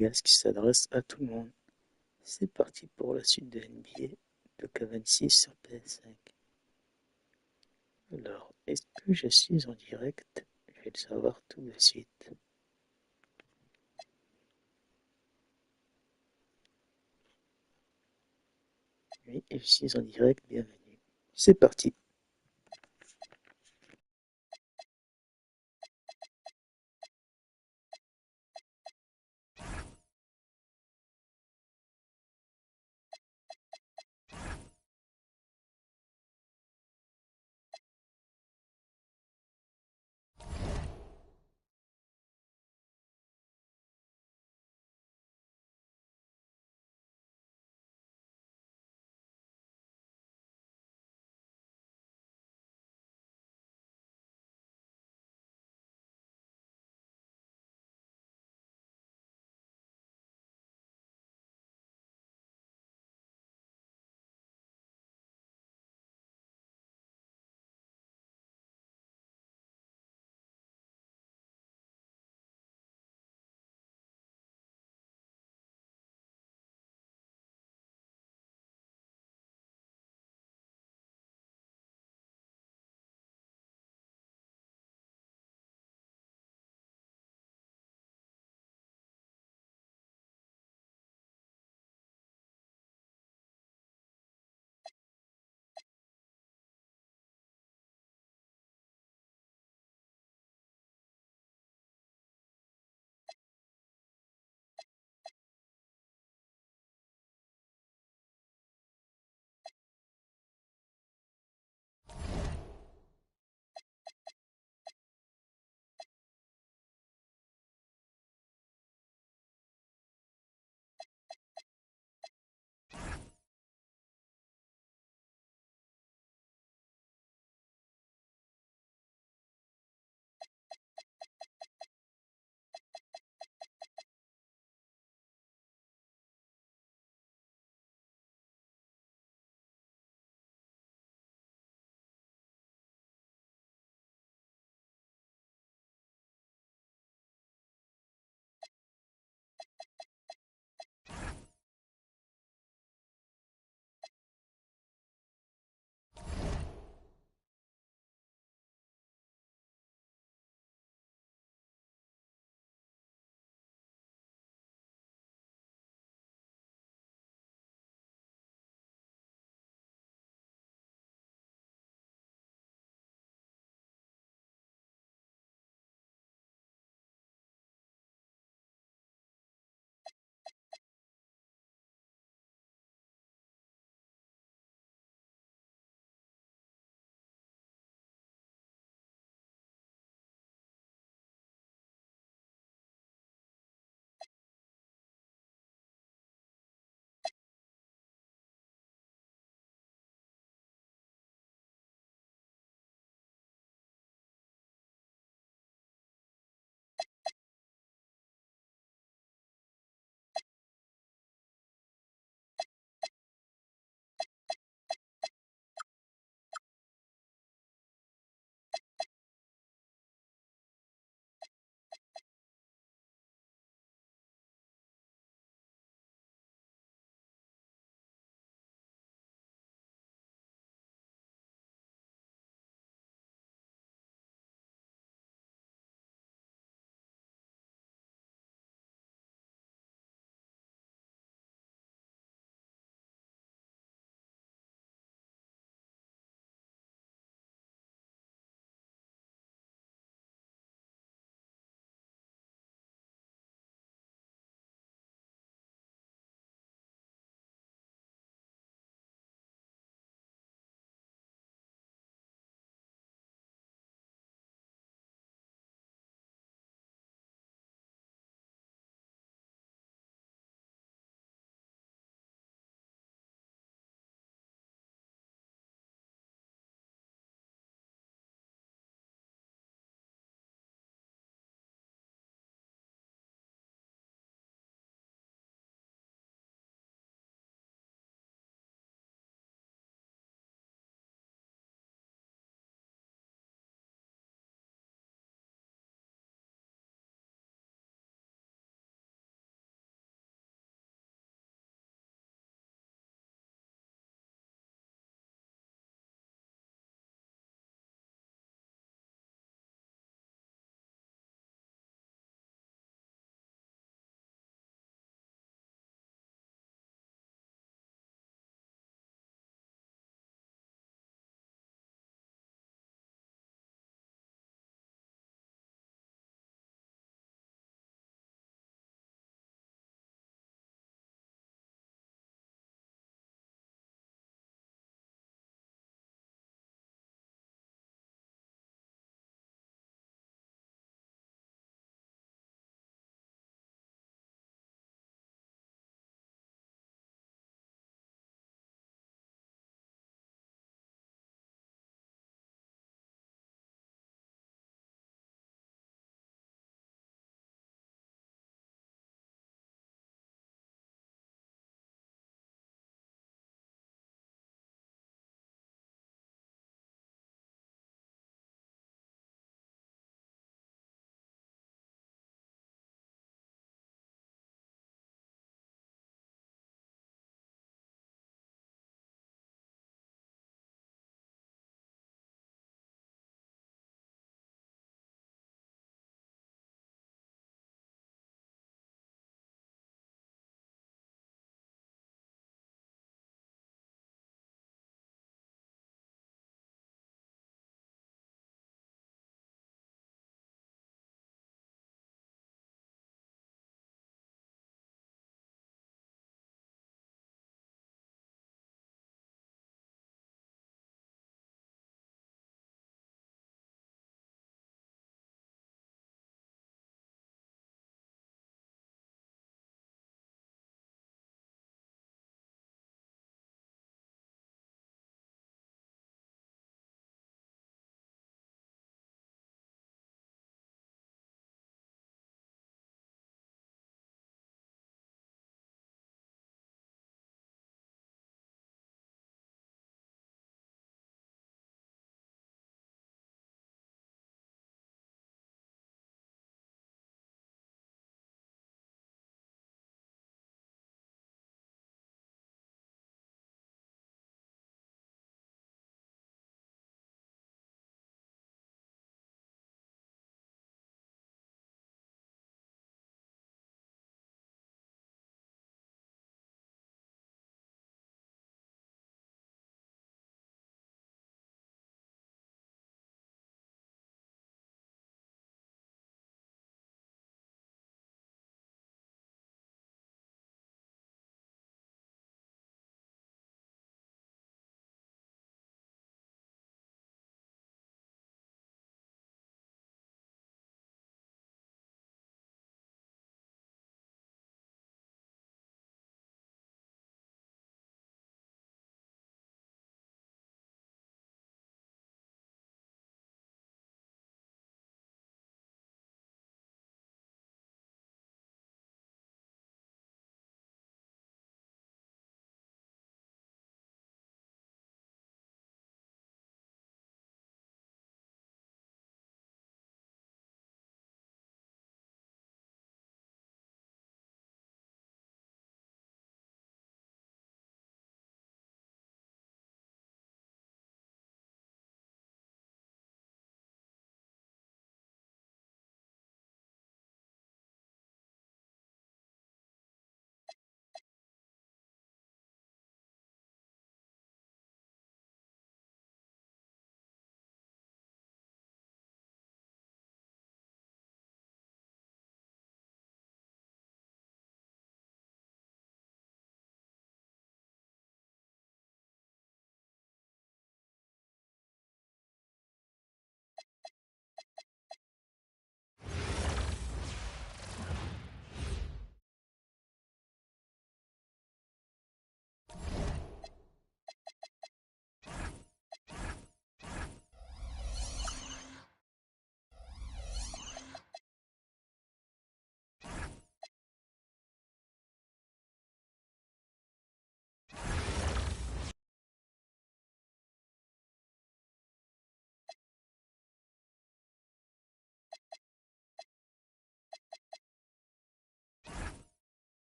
podcast qui s'adresse à tout le monde. C'est parti pour la suite de NBA de K26 sur PS5. Alors, est-ce que je suis en direct? Je vais le savoir tout de suite. Oui, je suis en direct, bienvenue. C'est parti.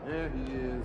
There he is.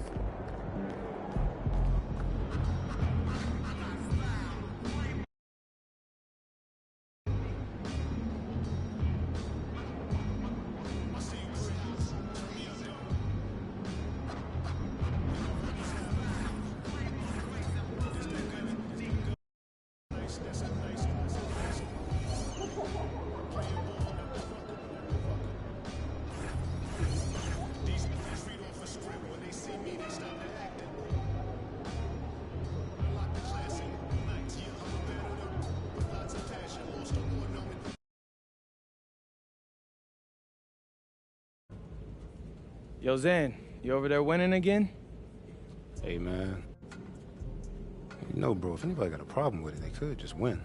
Yo, Zan, you over there winning again? Hey, man. You know, bro, if anybody got a problem with it, they could just win.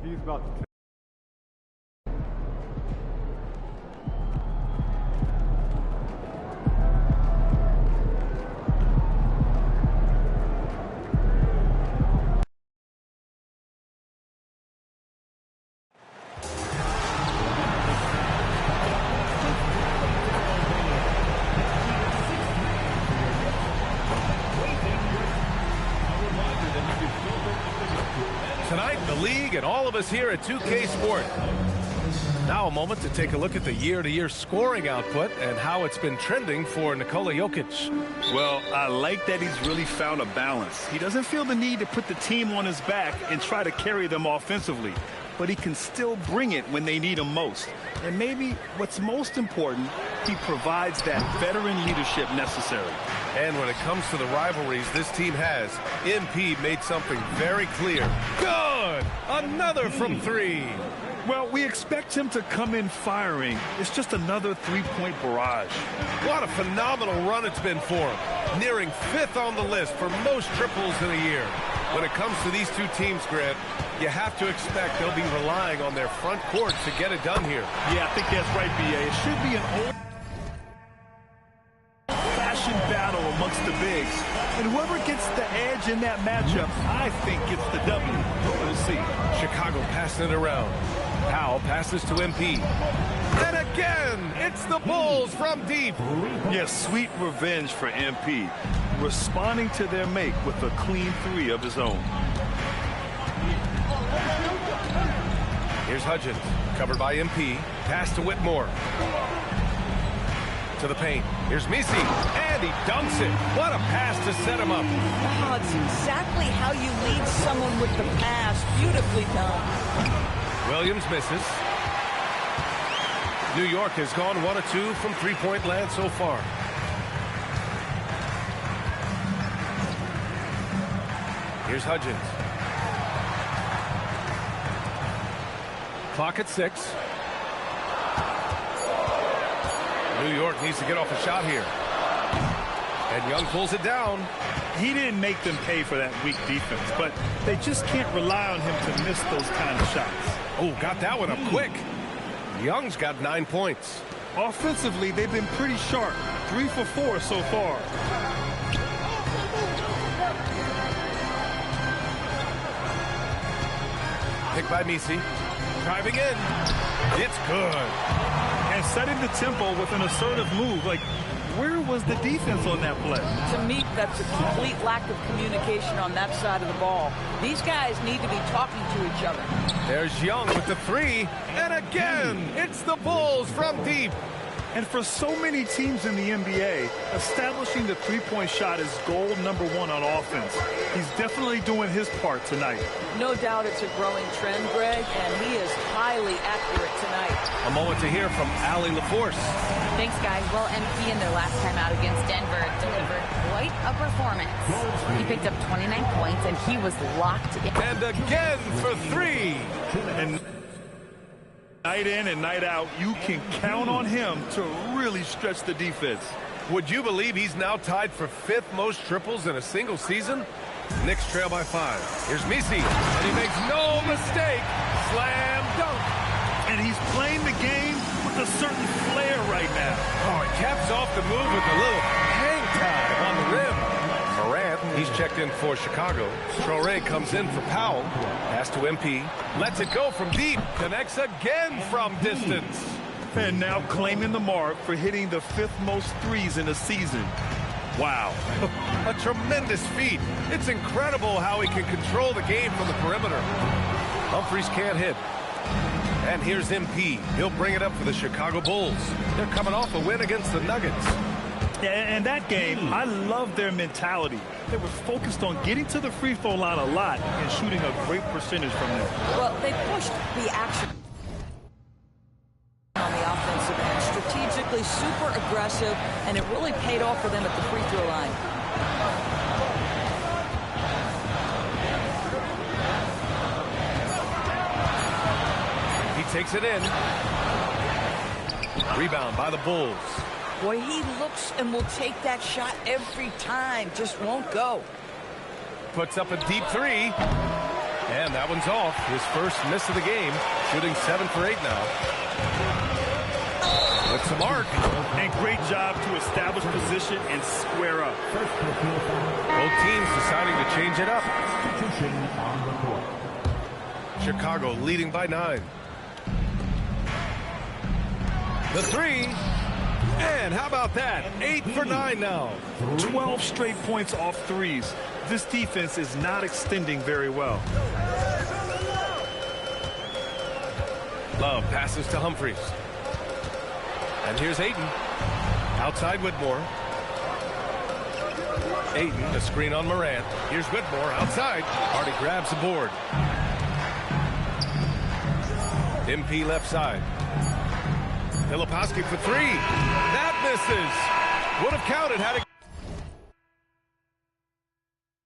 He's about to... Tonight, the league and all of us here at 2K Sport. Now a moment to take a look at the year-to-year scoring output and how it's been trending for Nikola Jokic. Well, I like that he's really found a balance. He doesn't feel the need to put the team on his back and try to carry them offensively, but he can still bring it when they need him most. And maybe what's most important, he provides that veteran leadership necessary. And when it comes to the rivalries this team has, MP made something very clear. Good! Another from three. Well, we expect him to come in firing. It's just another three-point barrage. What a phenomenal run it's been for him. Nearing 5th on the list for most triples in a year. When it comes to these two teams, Grant, you have to expect they'll be relying on their front court to get it done here. Yeah, I think that's right, B.A. It should be an old-fashioned battle amongst the bigs. And whoever gets the edge in that matchup, I think gets the W. We'll see. Chicago passing it around. Powell passes to MP. And again, it's the Bulls from deep. Yes, sweet revenge for MP. Responding to their make with a clean three of his own. Here's Hudgens, covered by MP. Pass to Whitmore. To the paint. Here's Misi, and he dunks it. What a pass to set him up. Oh, it's exactly how you lead someone with the pass. Beautifully done. Williams misses. New York has gone 1 of 2 from three-point land so far. Here's Hudgens. Clock at 6. New York needs to get off a shot here. And Young pulls it down. He didn't make them pay for that weak defense, but they just can't rely on him to miss those kind of shots. Oh, got that one up quick. Young's got 9 points. Offensively, they've been pretty sharp. 3 for 4 so far. Picked by Misi. Driving in. It's good. And setting the tempo with an assertive move. Like, where was the defense on that play? To me, that's a complete lack of communication on that side of the ball. These guys need to be talking to each other. There's Young with the 3. And again, it's the Bulls from deep. And for so many teams in the NBA, establishing the three-point shot is goal number 1 on offense. He's definitely doing his part tonight. No doubt it's a growing trend, Greg, and he is highly accurate tonight. A moment to hear from Allie LaForce. Thanks, guys. Well, MP in their last time out against Denver delivered quite a performance. He picked up 29 points, and he was locked in. And again for 3. And night in and night out, you can count on him to really stretch the defense. Would you believe he's now tied for 5th most triples in a single season? Knicks trail by 5. Here's Misi, and he makes no mistake. Slam dunk. And he's playing the game with a certain flair right now. Oh, he caps off the move with a little hang time on the rim. Morant He's checked in for Chicago. Traore comes in for Powell. Pass to MP. Lets it go from deep. Connects again from distance. And now claiming the mark for hitting the 5th most threes in a season. Wow. A tremendous feat. It's incredible how he can control the game from the perimeter. Humphries can't hit. And here's MP. He'll bring it up for the Chicago Bulls. They're coming off a win against the Nuggets. And that game, I love their mentality. They were focused on getting to the free throw line a lot and shooting a great percentage from there. Well, they pushed the action on the offensive end. Strategically super aggressive, and it really paid off for them at the free throw line. He takes it in. Rebound by the Bulls. Boy, he looks and will take that shot every time. Just won't go. Puts up a deep three. And that one's off. His first miss of the game. Shooting 7 for 8 now. With some arc. And great job to establish position and square up. Both teams deciding to change it up. Chicago leading by 9. The three. And how about that? 8 for 9 now. 12 straight points off threes. This defense is not extending very well. Love passes to Humphries. And here's Ayton. Outside Whitmore. Ayton, a screen on Morant. Here's Whitmore outside. Hardy grabs the board. MP left side. Filipowski for 3. That misses. Would have counted had it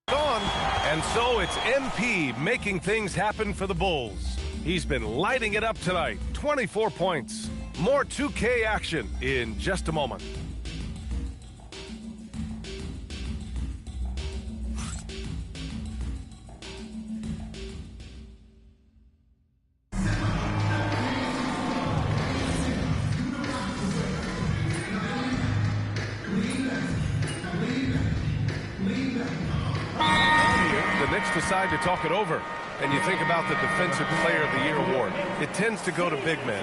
gone. And so it's MP making things happen for the Bulls. He's been lighting it up tonight. 24 points. More 2K action in just a moment. Decide to talk it over, and you think about the Defensive Player of the Year award. It tends to go to big men.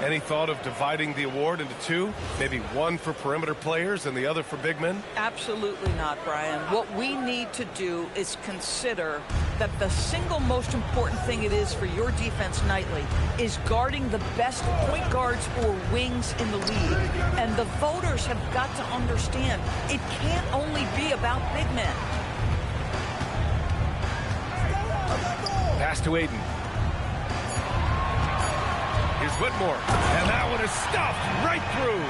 Any thought of dividing the award into 2? Maybe one for perimeter players and the other for big men? Absolutely not, Brian. What we need to do is consider that the single most important thing it is for your defense nightly is guarding the best point guards or wings in the league. And the voters have got to understand it can't only be about big men. Pass to Ayton. Here's Whitmore. And that one is stuffed right through.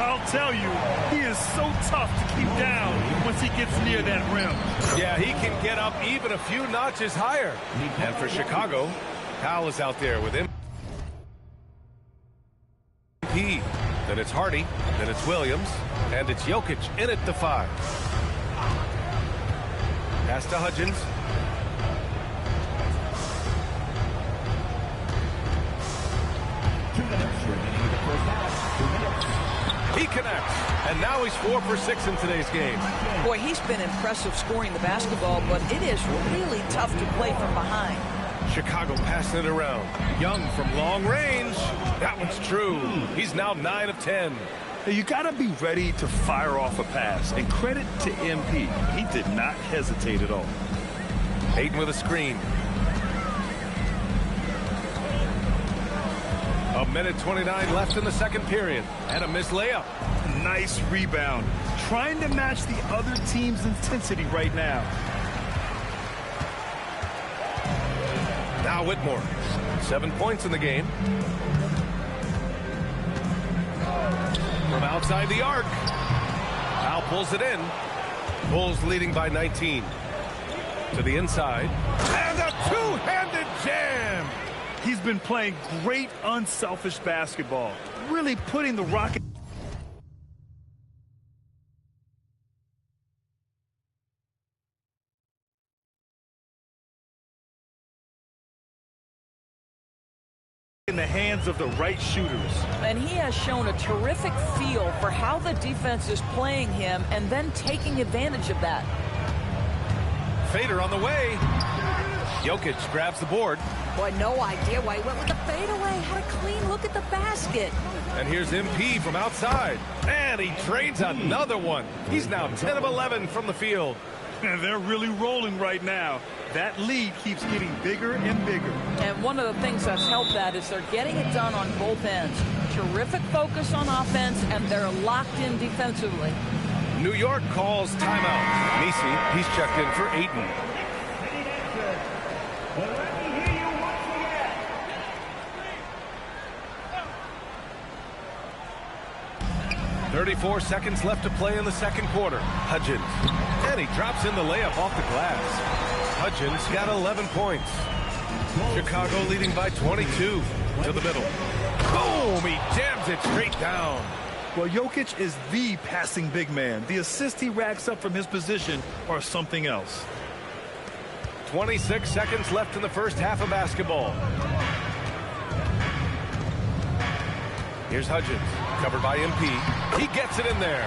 I'll tell you, he is so tough to keep down once he gets near that rim. Yeah, he can get up even a few notches higher. And for Chicago, Powell is out there with him. Then it's Hardy. Then it's Williams. And it's Jokic in at the 5. Pass to Hudgens. He connects, and now he's 4 for 6 in today's game. Boy, he's been impressive scoring the basketball, but it is really tough to play from behind. Chicago passing it around. Young from long range. That one's true. He's now 9 of 10. You got to be ready to fire off a pass, and credit to MP. He did not hesitate at all. Ayton with a screen. A minute 29 left in the second period. And a missed layup. Nice rebound. Trying to match the other team's intensity right now. Now Whitmore. 7 points in the game. From outside the arc. Powell pulls it in. Bulls leading by 19. To the inside. And a two-handed jam. He's been playing great unselfish basketball, really putting the Rockets in the hands of the right shooters. And he has shown a terrific feel for how the defense is playing him and then taking advantage of that. fader on the way. Jokic grabs the board. Boy, no idea why he went with the fadeaway. Had a clean look at the basket. And here's MP from outside. And he drains another one. He's now 10 of 11 from the field. And they're really rolling right now. That lead keeps getting bigger and bigger. And one of the things that's helped that is they're getting it done on both ends. Terrific focus on offense, and they're locked in defensively. New York calls timeout. Nisi, he's checked in for Ayton. "34 seconds left to play in the second quarter. Hudgens. And he drops in the layup off the glass. Hudgens got 11 points. Chicago leading by 22 to the middle. Boom! He jams it straight down. Well, Jokic is the passing big man. The assists he racks up from his position are something else. 26 seconds left in the first half of basketball. Here's Hudgens, covered by MP. He gets it in there.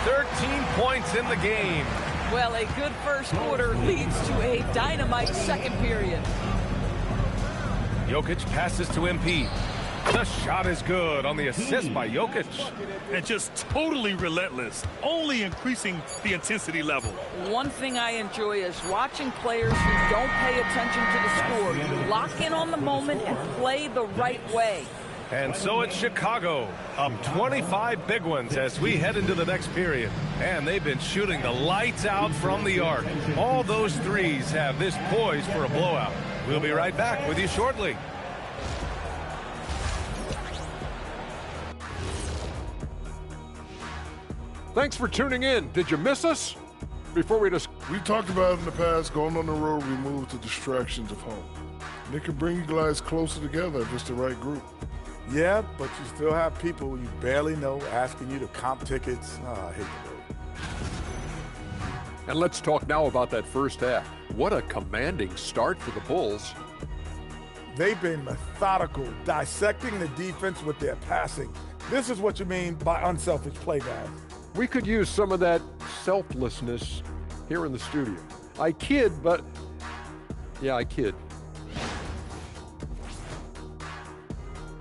13 points in the game. Well, a good first quarter leads to a dynamite second period. Jokic passes to MP. The shot is good on the assist by Jokic. And just totally relentless, only increasing the intensity level. One thing I enjoy is watching players who don't pay attention to the score. You lock in on the moment and play the right way. And so it's Chicago, up 25 big ones as we head into the next period. And they've been shooting the lights out from the arc. All those threes have this poised for a blowout. We'll be right back with you shortly. Thanks for tuning in. Did you miss us? Before we just... We talked about in the past, going on the road removes the distractions of home. And it can bring you guys closer together if it's the right group. Yeah, but you still have people you barely know asking you to comp tickets. Oh, I hate the road. And let's talk now about that first half. What a commanding start for the Bulls. They've been methodical, dissecting the defense with their passing. This is what you mean by unselfish play, guys. We could use some of that selflessness here in the studio. I kid, but yeah, I kid.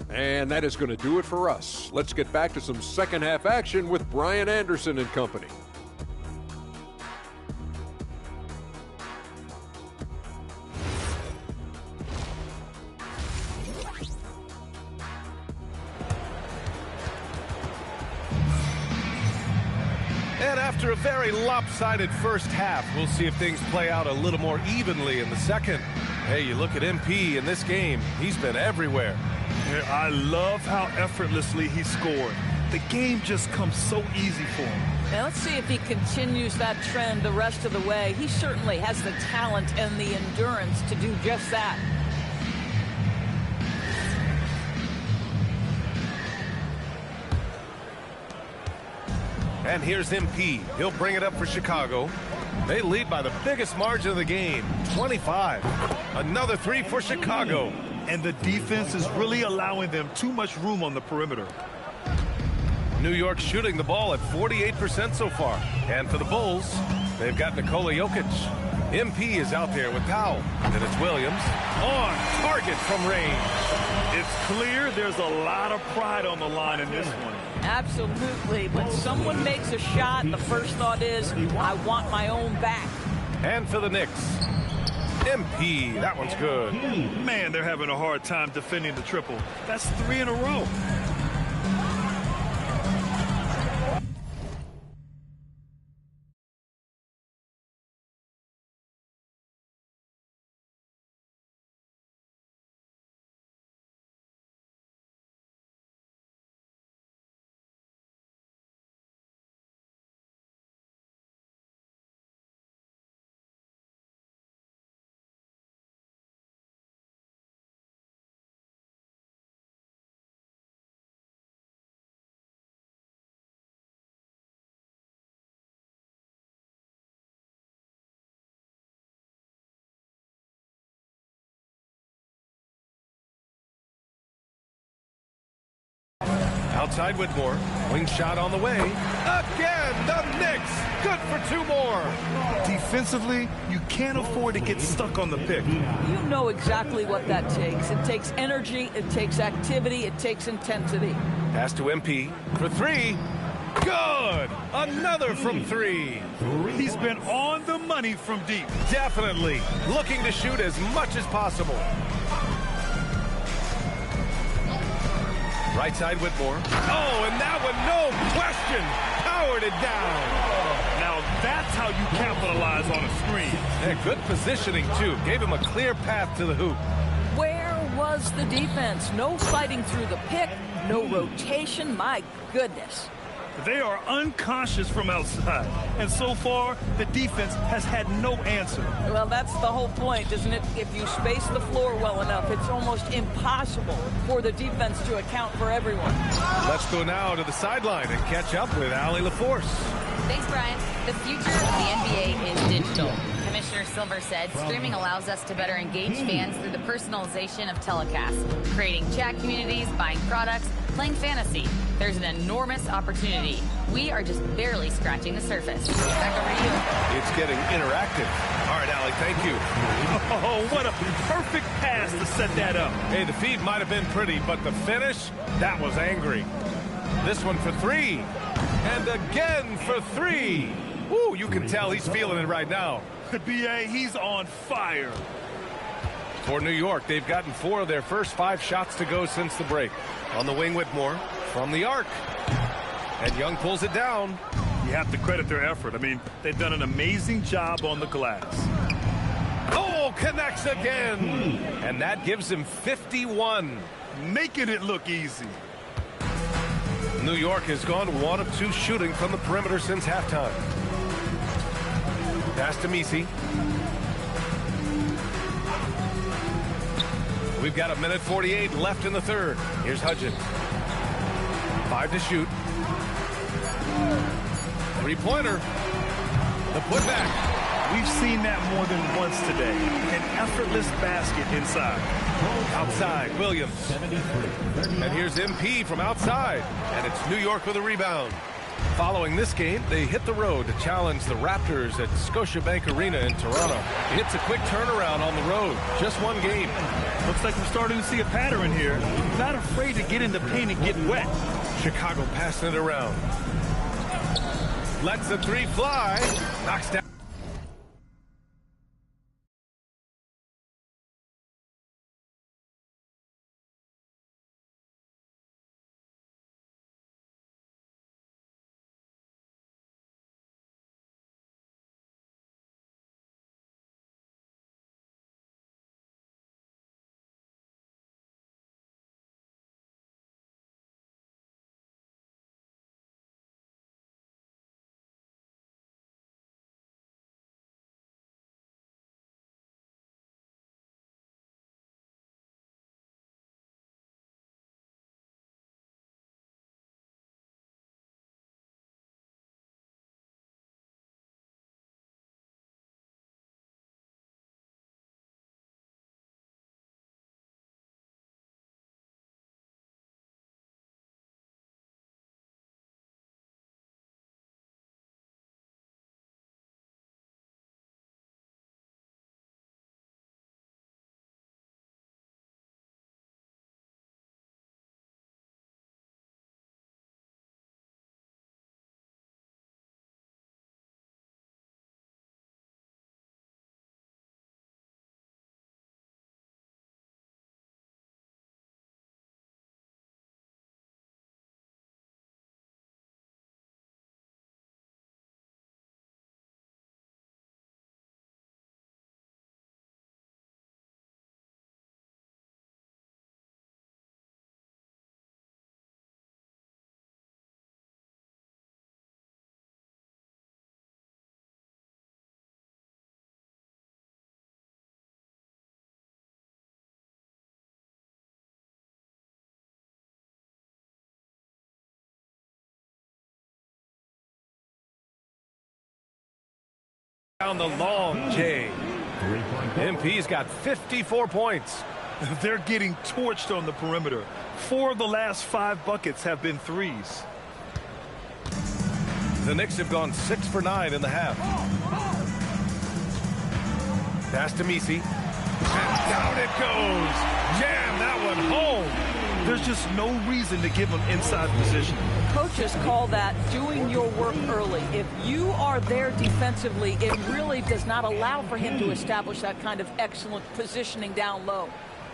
And that is going to do it for us. Let's get back to some second half action with Brian Anderson and company. And after a very lopsided first half, we'll see if things play out a little more evenly in the second. Hey, you look at MP in this game, he's been everywhere. I love how effortlessly he scored. The game just comes so easy for him. Now let's see if he continues that trend the rest of the way. He certainly has the talent and the endurance to do just that. And here's MP. He'll bring it up for Chicago. They lead by the biggest margin of the game, 25. Another three for Chicago. And the defense is really allowing them too much room on the perimeter. New York shooting the ball at 48% so far. And for the Bulls, they've got Nikola Jokic. MP is out there with Powell. And it's Williams on target from range. It's clear there's a lot of pride on the line in this one. Absolutely. When someone makes a shot, the first thought is, I want my own back. And for the Knicks, MP, that one's good. Man, they're having a hard time defending the triple. That's 3 in a row. Outside Whitmore, Wing shot on the way. Again, the Knicks. Good for 2 more. Defensively, you can't afford to get stuck on the pick. You know exactly what that takes. It takes energy, it takes activity, it takes intensity. Pass to MP for 3. Good! Another from 3. He's been on the money from deep. Definitely. Looking to shoot as much as possible. Right side Whitmore. Oh, and that one, no question, powered it down. Now that's how you capitalize on a screen. Yeah, good positioning, too. Gave him a clear path to the hoop. Where was the defense? No fighting through the pick, no rotation. My goodness. They are unconscious from outside, and so far, the defense has had no answer. Well, that's the whole point, isn't it? If you space the floor well enough, it's almost impossible for the defense to account for everyone. Let's go now to the sideline and catch up with Allie LaForce. Thanks, Brian. The future of the NBA is digital. Commissioner Silver said streaming allows us to better engage fans through the personalization of telecasts, creating chat communities, buying products, playing fantasy. There's an enormous opportunity. We are just barely scratching the surface. Back over to you. It's getting interactive. All right, Allie, thank you. Oh, what a perfect pass to set that up. Hey, the feed might have been pretty, but the finish, that was angry. This one for 3. And again for 3. Woo, you can tell he's feeling it right now. BA, he's on fire. For New York, they've gotten 4 of their first 5 shots to go since the break. On the wing, Whitmore from the arc. And Young pulls it down. You have to credit their effort. I mean, they've done an amazing job on the glass. Oh, connects again. And that gives him 51. Making it look easy. New York has gone 1 of 2 shooting from the perimeter since halftime. Pass to Misi. We've got 1:48 left in the third. Here's Hudgens. 5 to shoot. 3-pointer. The putback. We've seen that more than once today. An effortless basket inside. Outside, Williams. And here's MP from outside. And it's New York with a rebound. Following this game, they hit the road to challenge the Raptors at Scotiabank Arena in Toronto. It's a quick turnaround on the road. Just 1 game. Looks like we're starting to see a pattern here. Not afraid to get in the paint and get wet. Chicago passing it around. Lets the 3 fly. Knocks down. Down the long J. MP's got 54 points. They're getting torched on the perimeter. 4 of the last 5 buckets have been threes. The Knicks have gone 6 for 9 in the half. Pass to Misi. And down it goes. Jam that one home. There's just no reason to give him inside position. Coaches call that doing your work early. If you are there defensively, it really does not allow for him to establish that kind of excellent positioning down low.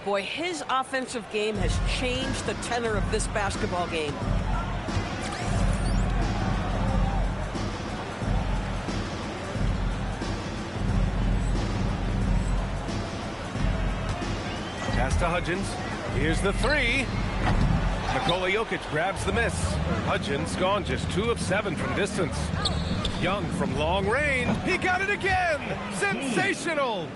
Boy, his offensive game has changed the tenor of this basketball game. Pass to Hudgens. Here's the three. Nikola Jokic grabs the miss. Hudgens gone just 2 of 7 from distance. Young from long range. He got it again. Sensational.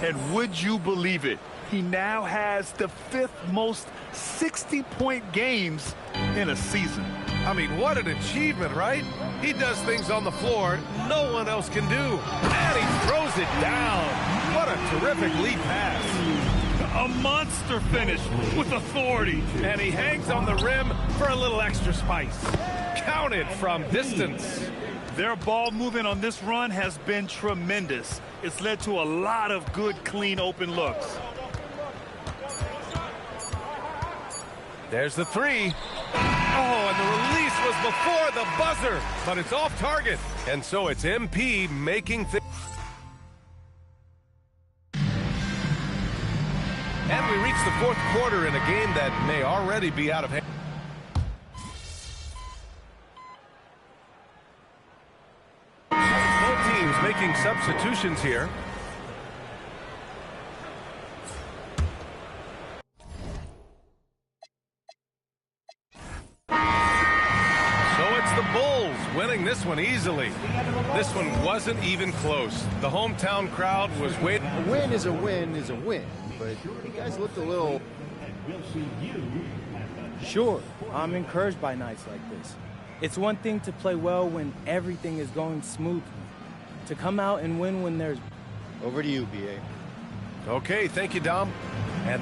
And would you believe it? He now has the 5th most 60-point games in a season. I mean, what an achievement, right? He does things on the floor no one else can do. And he throws it down. What a terrific lead pass. A monster finish with authority. And he hangs on the rim for a little extra spice. Counted from distance. Their ball movement on this run has been tremendous. It's led to a lot of good, clean, open looks. There's the three. Oh, and the release was before the buzzer, but it's off target. And so it's MP making things. And we reach the fourth quarter in a game that may already be out of hand. Both teams making substitutions here. The Bulls winning this one easily. This one wasn't even close. The hometown crowd was waiting. A win is a win is a win, but you guys looked a little... Sure, I'm encouraged by nights like this. It's one thing to play well when everything is going smoothly. To come out and win when there's... Over to you, BA. Okay, thank you, Dom. And...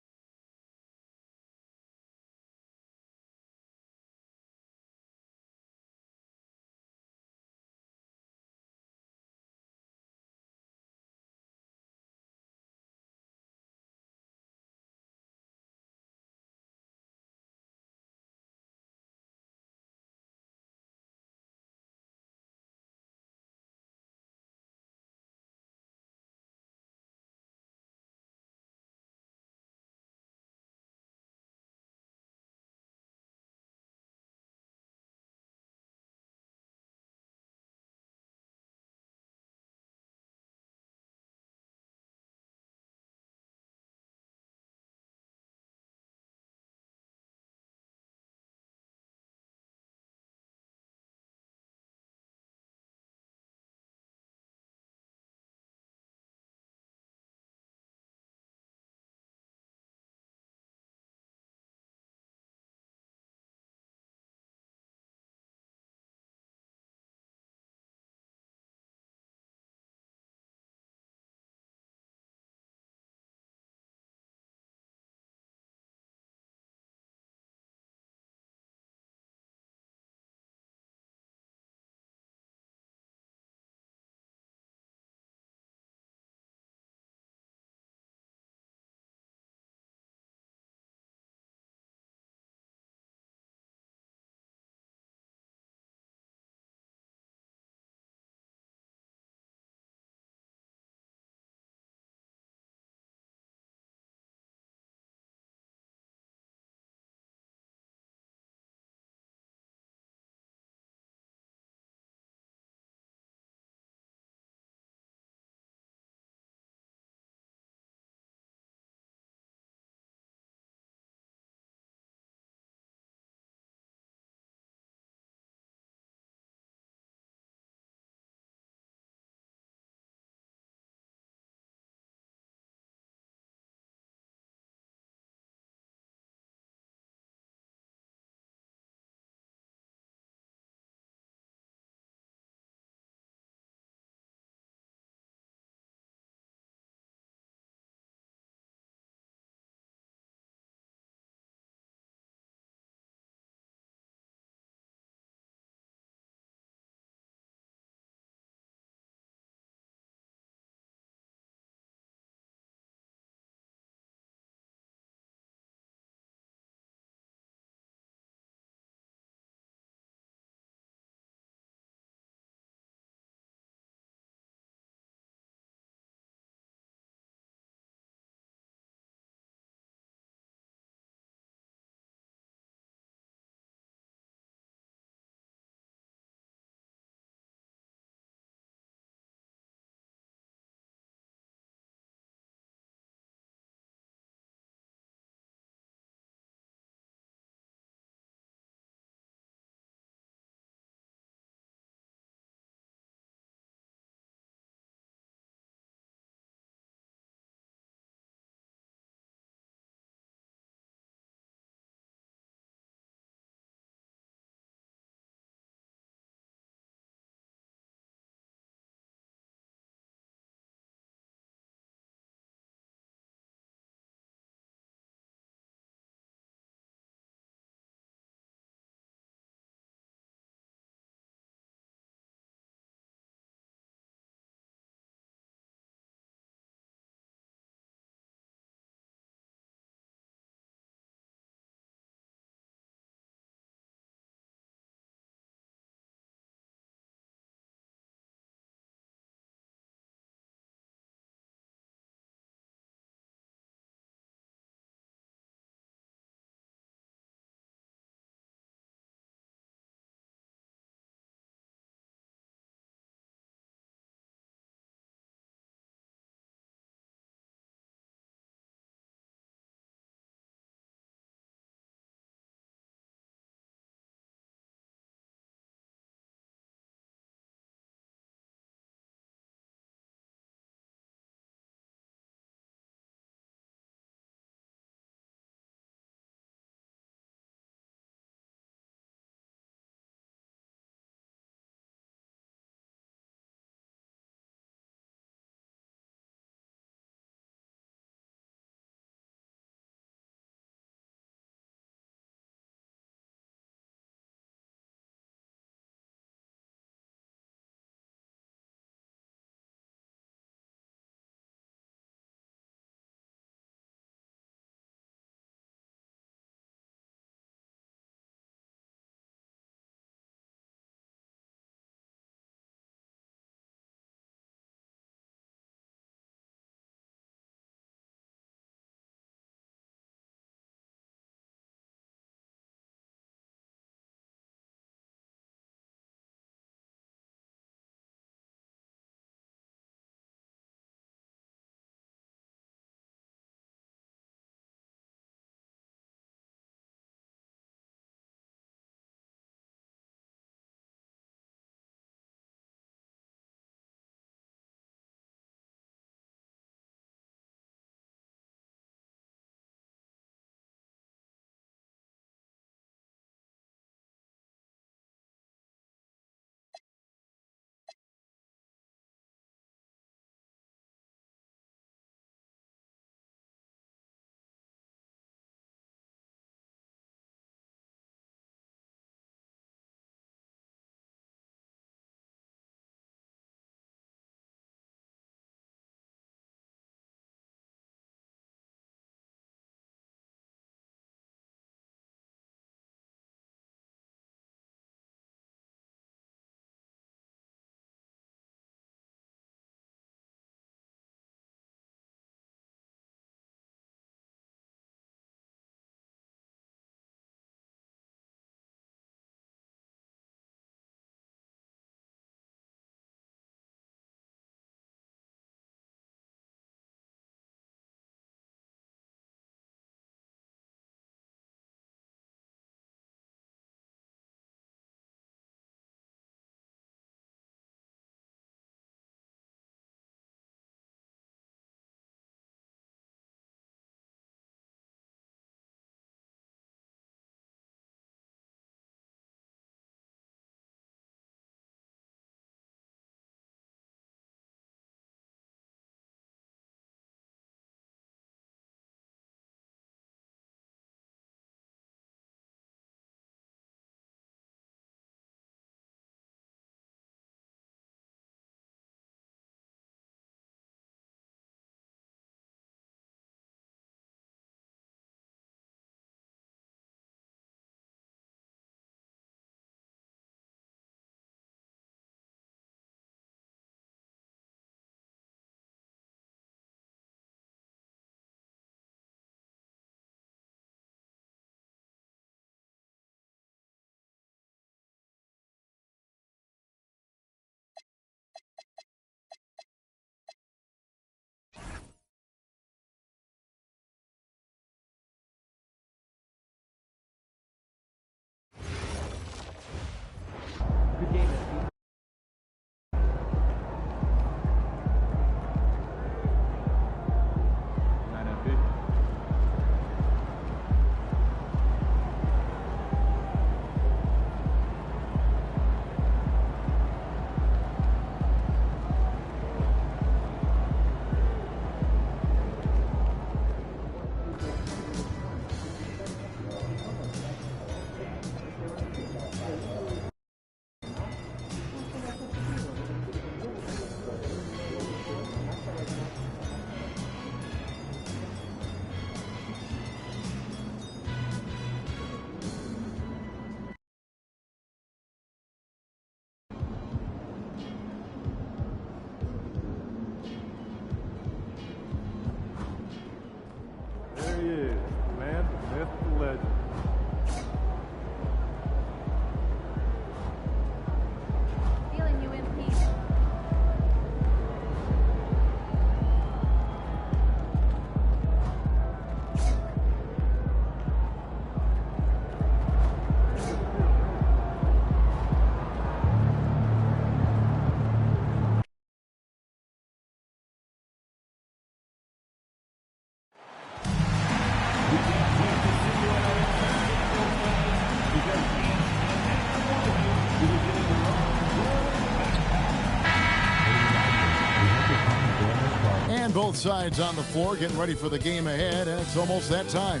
Both sides on the floor getting ready for the game ahead. It's almost that time.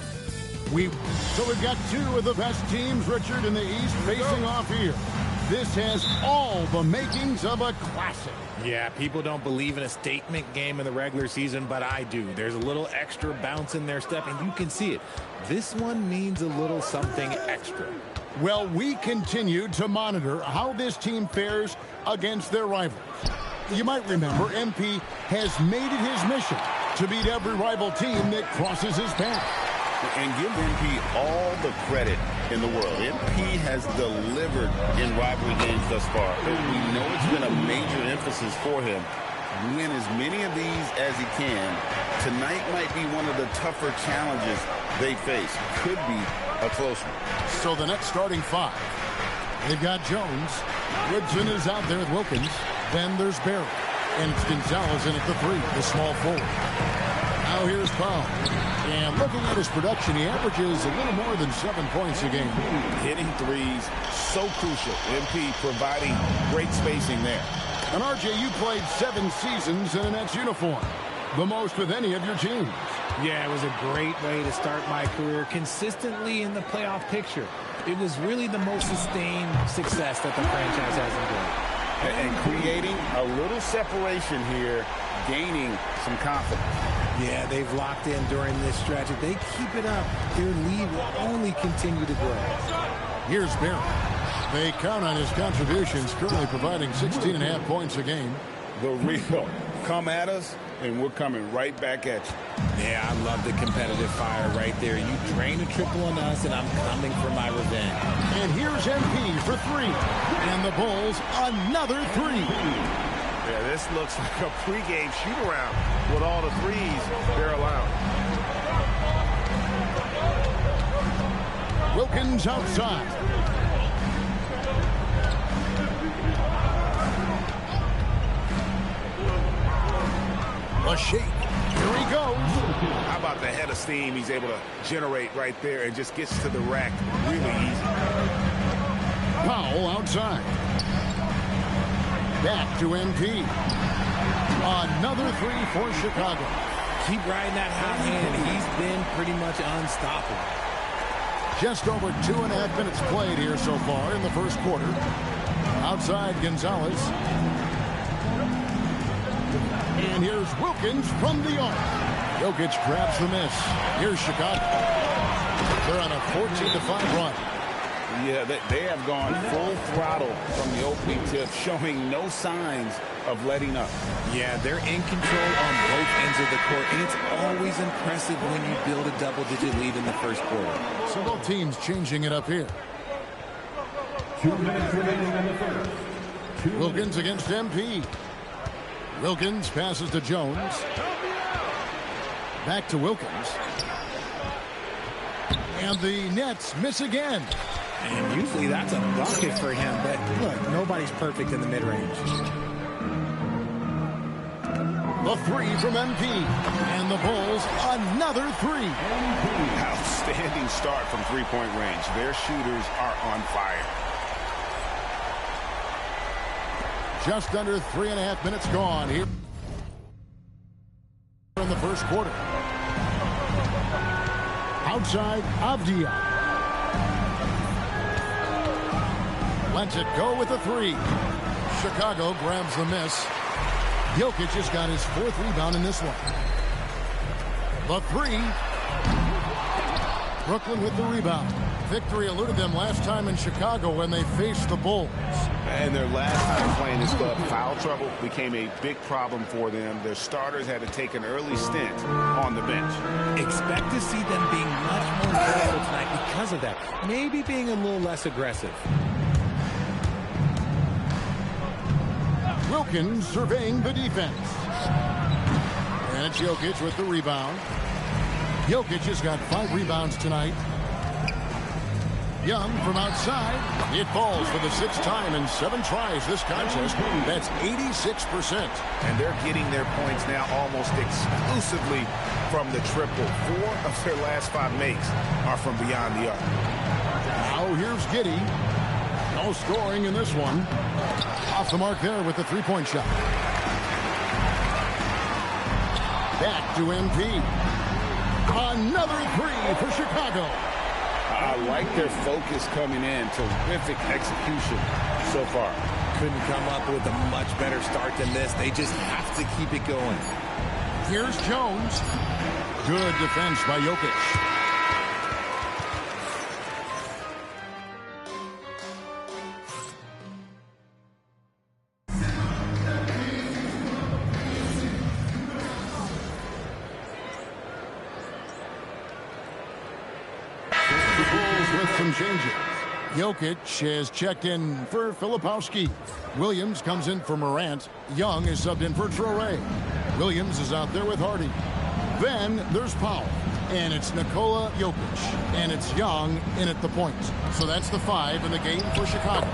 We've got two of the best teams, Richard, in the East facing off here. This has all the makings of a classic. Yeah, people don't believe in a statement game in the regular season, but I do. There's a little extra bounce in their step, and you can see it. This one means a little something extra. Well, we continue to monitor how this team fares against their rivals. You might remember MP has made it his mission to beat every rival team that crosses his path. And give MP all the credit in the world. MP has delivered in rivalry games thus far. We know it's been a major emphasis for him. Win as many of these as he can. Tonight might be one of the tougher challenges they face. Could be a close one. So the next starting five. They've got Jones. Woodson is out there with Wilkins. Then there's Barry. And it's Gonzalez in at the three, the small forward. Now here's Powell. And looking at his production, he averages a little more than 7 points a game. Hitting threes, so crucial. MP providing great spacing there. And RJ, you played 7 seasons in a Nets uniform. The most with any of your teams. Yeah, it was a great way to start my career consistently in the playoff picture. It was really the most sustained success that the franchise has enjoyed. And creating a little separation here, gaining some confidence. Yeah, they've locked in during this stretch. If they keep it up, their lead will only continue to grow. Here's Barry. They count on his contributions, currently providing 16.5 points a game. The real. Come at us, and we're coming right back at you. Yeah, I love the competitive fire right there. You drain a triple on us, and I'm coming for my revenge. And here's MP for 3. And the Bulls, another 3. Yeah, this looks like a pregame shoot-around with all the threes they're allowed. Wilkins outside. A shake. Here he goes. How about the head of steam he's able to generate right there and just gets to the rack really easy. Powell outside. Back to MP. Another 3 for Chicago. Keep riding that hot hand. He's been pretty much unstoppable. Just over 2.5 minutes played here so far in the first quarter. Outside Gonzalez. And here's Wilkins from the arc. Jokic grabs the miss. Here's Chicago. They're on a 14-5 run. Yeah, they have gone full throttle from the opening tip, showing no signs of letting up. Yeah, they're in control on both ends of the court, and it's always impressive when you build a double-digit lead in the first quarter. So both teams changing it up here. 2 minutes remaining in the first. Wilkins against MP. Wilkins passes to Jones. Back to Wilkins. And the Nets miss again. And usually that's a bucket for him, but look, nobody's perfect in the mid-range. The 3 from MP. And the Bulls, another 3. Outstanding start from three-point range. Their shooters are on fire. Just under 3.5 minutes gone here in the first quarter. Outside, Avdia. Lets it go with a 3. Chicago grabs the miss. Jokic has got his 4th rebound in this one. The 3. Brooklyn with the rebound. Victory eluded them last time in Chicago when they faced the Bulls. And their last time playing this club, foul trouble became a big problem for them. Their starters had to take an early stint on the bench. Expect to see them being much more careful tonight because of that. Maybe being a little less aggressive. Wilkins surveying the defense. And it's Jokic with the rebound. Jokic has got 5 rebounds tonight. Young from outside. It falls for the 6th time in 7 tries this contest. That's 86%. And they're getting their points now almost exclusively from the triple. 4 of their last 5 makes are from beyond the arc. Now here's Giddey. No scoring in this one. Off the mark there with the 3-point shot. Back to MP. Another three for Chicago. I like their focus coming in. Terrific execution so far. Couldn't come up with a much better start than this. They just have to keep it going. Here's Jones. Good defense by Jokic. With some changes. Jokic has checked in for Filipowski. Williams comes in for Morant. Young is subbed in for Traore. Williams is out there with Hardy. Then there's Powell. And it's Nikola Jokic. And it's Young in at the point. So that's the 5 in the game for Chicago.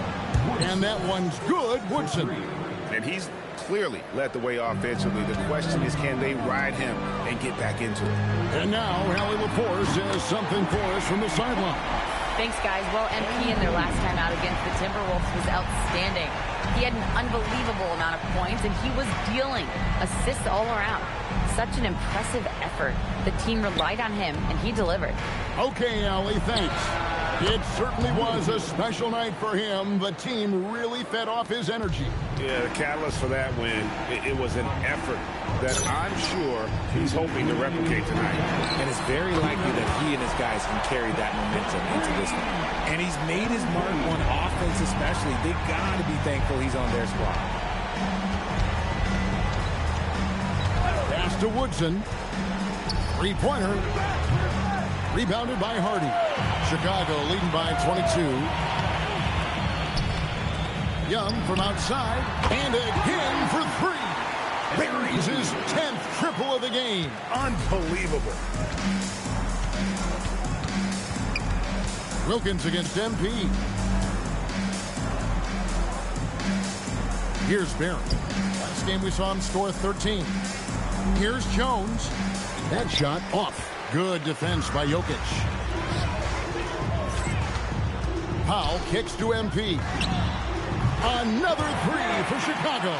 And that one's good, Woodson. And he's clearly led the way offensively. The question is, can they ride him and get back into it? And now, Allie Laporte says something for us from the sideline. Thanks, guys. Well, MP in their last time out against the Timberwolves was outstanding. He had an unbelievable amount of points, and he was dealing assists all around. Such an impressive effort. The team relied on him, and he delivered. Okay, Allie, thanks. It certainly was a special night for him. The team really fed off his energy. Yeah, the catalyst for that win, it was an effort that I'm sure he's hoping to replicate tonight. And it's very likely that he and his guys can carry that momentum into this one. And he's made his mark on offense especially. They got to be thankful he's on their squad. Pass to Woodson. Three-pointer. Rebounded by Hardy. Chicago leading by 22. Young from outside. And again for 3. Buries his 10th triple of the game. Unbelievable. Wilkins against MP. Here's Barry. Last game we saw him score 13. Here's Jones. That shot off. Good defense by Jokic. Powell kicks to MP. Another 3 for Chicago.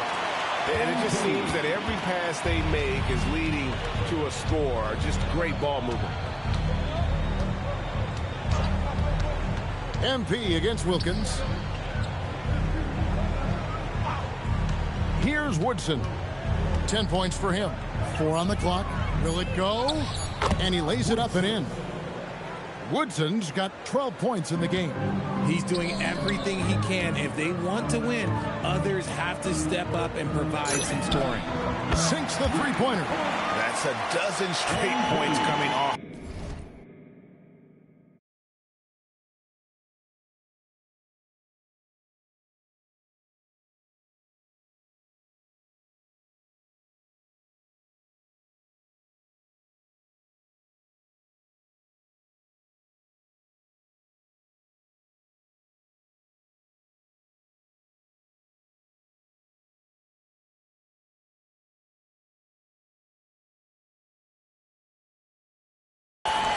And it just seems that every pass they make is leading to a score. Just great ball movement. MP against Wilkins. Here's Woodson. 10 points for him. 4 on the clock. Will it go? And he lays it up and in. Woodson's got 12 points in the game. He's doing everything he can. If they want to win, others have to step up and provide some scoring. Sinks the three-pointer. That's a dozen straight points coming off.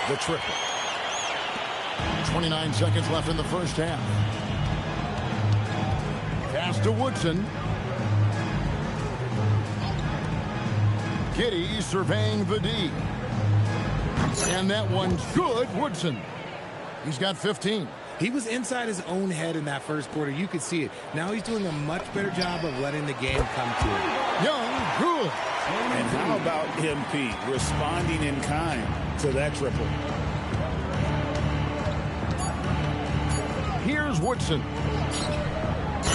The triple. 29 seconds left in the first half. Pass to Woodson. Giddey surveying the D. And that one's good, Woodson. He's got 15. He was inside his own head in that first quarter. You could see it. Now he's doing a much better job of letting the game come to him. Young, good. And how about MP responding in kind to that triple? Here's Woodson.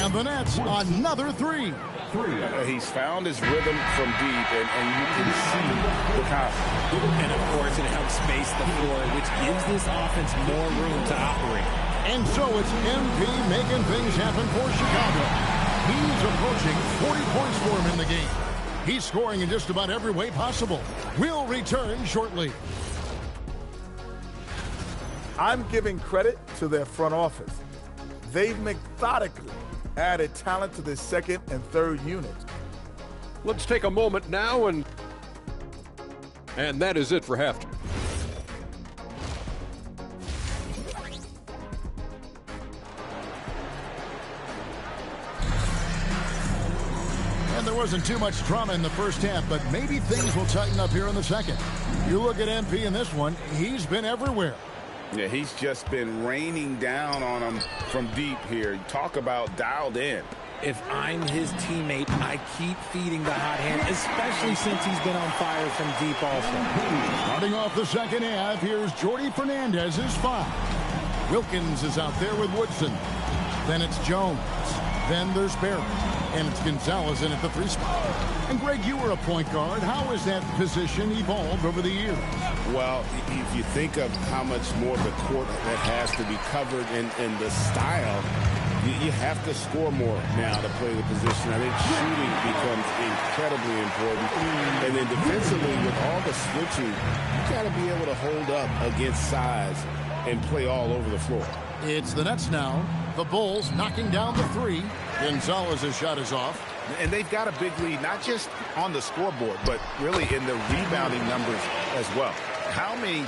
And the Nets, another 3. He's found his rhythm from deep, and you can see the confidence. And, of course, it helps space the floor, which gives this offense more room to operate. And so it's MP making things happen for Chicago. He's approaching 40 points for him in the game. He's scoring in just about every way possible. We'll return shortly. I'm giving credit to their front office. They've methodically added talent to the second and third unit. Let's take a moment now and that is it for halftime. And there wasn't too much drama in the first half, but maybe things will tighten up here in the second. You look at MP in this one, he's been everywhere. Yeah, he's just been raining down on him from deep here. Talk about dialed in. If I'm his teammate, I keep feeding the hot hand, especially since he's been on fire from deep also. Starting off the second half, here's Jordy Fernandez's 5. Wilkins is out there with Woodson. Then it's Jones. Then there's Barrett. And it's Gonzalez in at the 3 spot. And Greg, you were a point guard. How has that position evolved over the years? Well, if you think of how much more of the court that has to be covered in the style, you have to score more now to play the position. I think shooting becomes incredibly important. And then defensively, with all the switching, you got to be able to hold up against size and play all over the floor. It's the Nets now. The Bulls knocking down the 3. Gonzalez's shot is off. And they've got a big lead, not just on the scoreboard, but really in the rebounding numbers as well. How many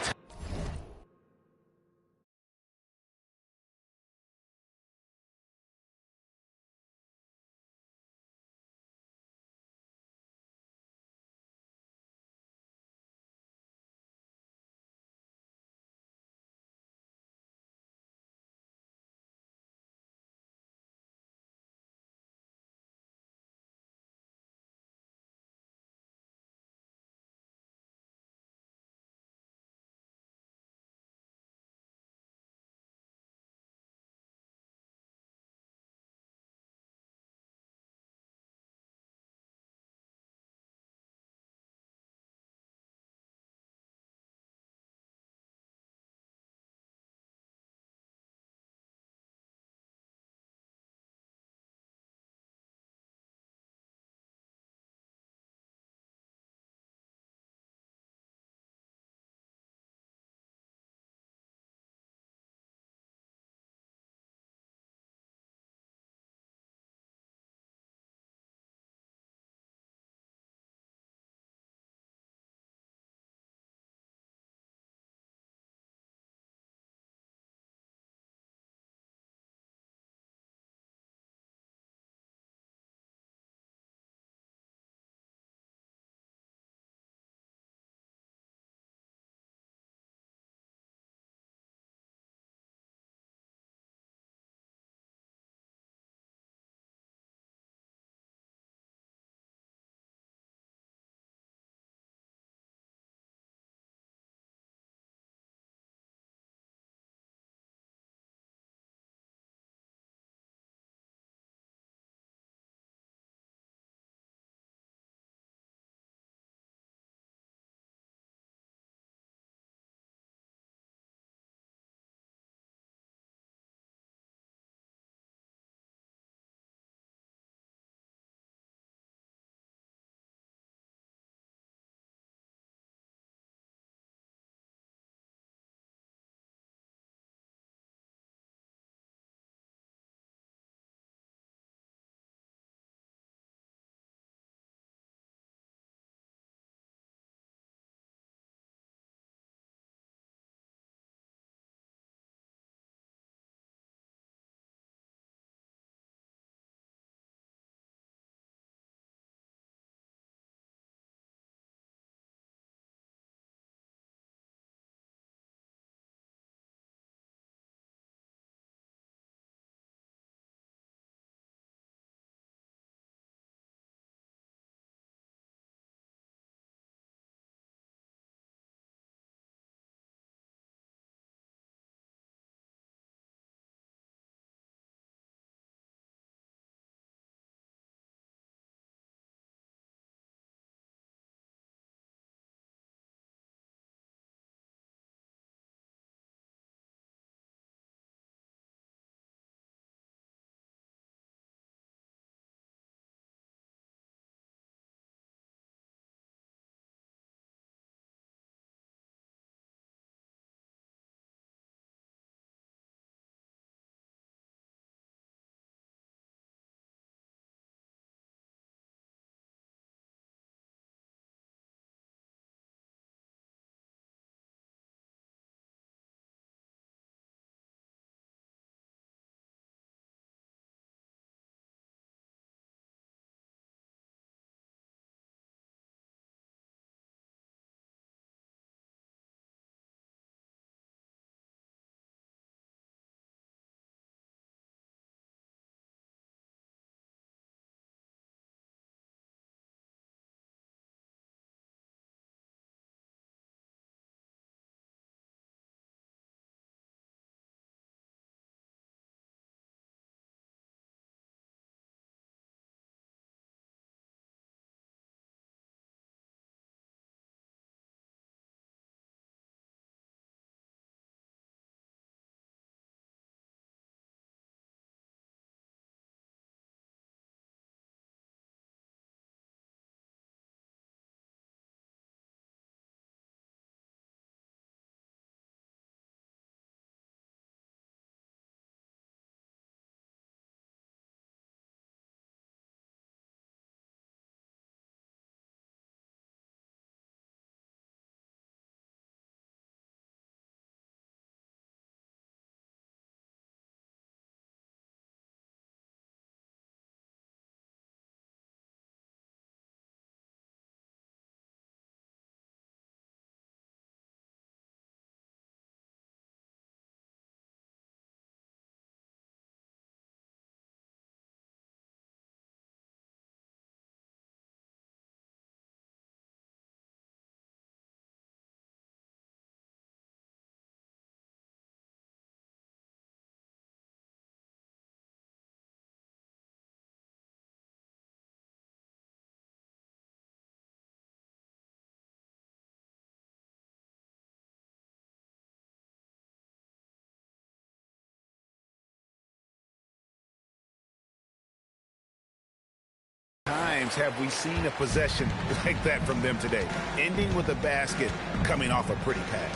times have we seen a possession like that from them today? Ending with a basket, coming off a pretty pass.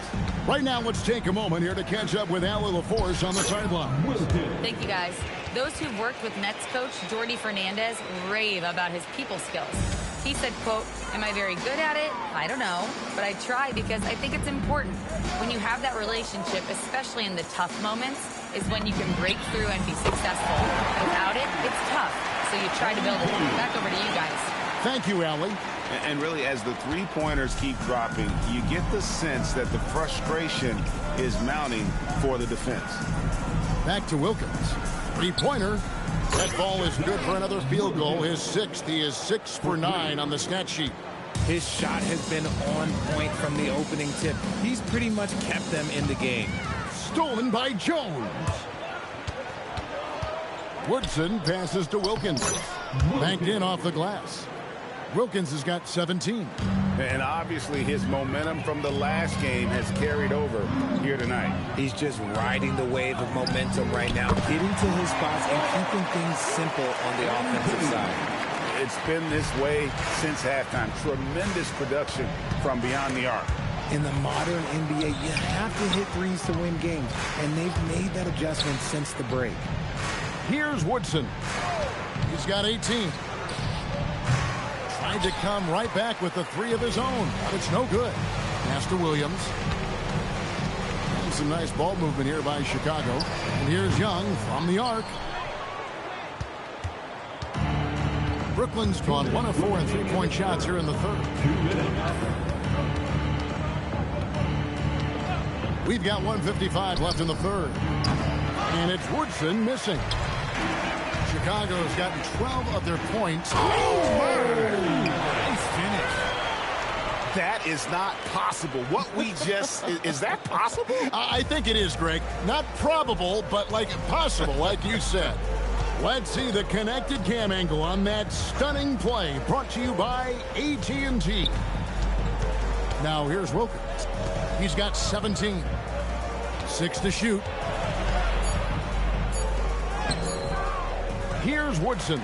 Right now, let's take a moment here to catch up with Allie LaForce on the sideline. Thank you, guys. Those who've worked with Nets coach Jordi Fernandez rave about his people skills. He said, quote, "Am I very good at it? I don't know, but I try because I think it's important. When you have that relationship, especially in the tough moments, is when you can break through and be successful. Without it, it's tough. So you try to build it." Back over to you guys. Thank you, Allie. And really, as the three-pointers keep dropping, you get the sense that the frustration is mounting for the defense. Back to Wilkins. Three-pointer. That ball is good for another field goal. His sixth. He is 6 for 9 on the stat sheet. His shot has been on point from the opening tip. He's pretty much kept them in the game. Stolen by Jones. Woodson passes to Wilkins. Banked in off the glass. Wilkins has got 17. And obviously his momentum from the last game has carried over here tonight. He's just riding the wave of momentum right now, getting to his spots and keeping things simple on the offensive side. It's been this way since halftime. Tremendous production from beyond the arc. In the modern NBA, you have to hit threes to win games, and they've made that adjustment since the break. Here's Woodson. He's got 18. Tried to come right back with the three of his own, but it's no good. Pass to Williams. And some nice ball movement here by Chicago. And here's Young from the arc. Brooklyn's gone 1 of 4 in three-point shots here in the third. 2 minutes. We've got 1:55 left in the third. And it's Woodson missing. Chicago's gotten 12 of their points. Nice finish. That is not possible. What we just, is that possible? I think it is, Greg. Not probable, but like possible, like you said. Let's see the connected cam angle on that stunning play brought to you by AT&T. Now here's Wilkins. He's got 17. 6 to shoot. Here's Woodson.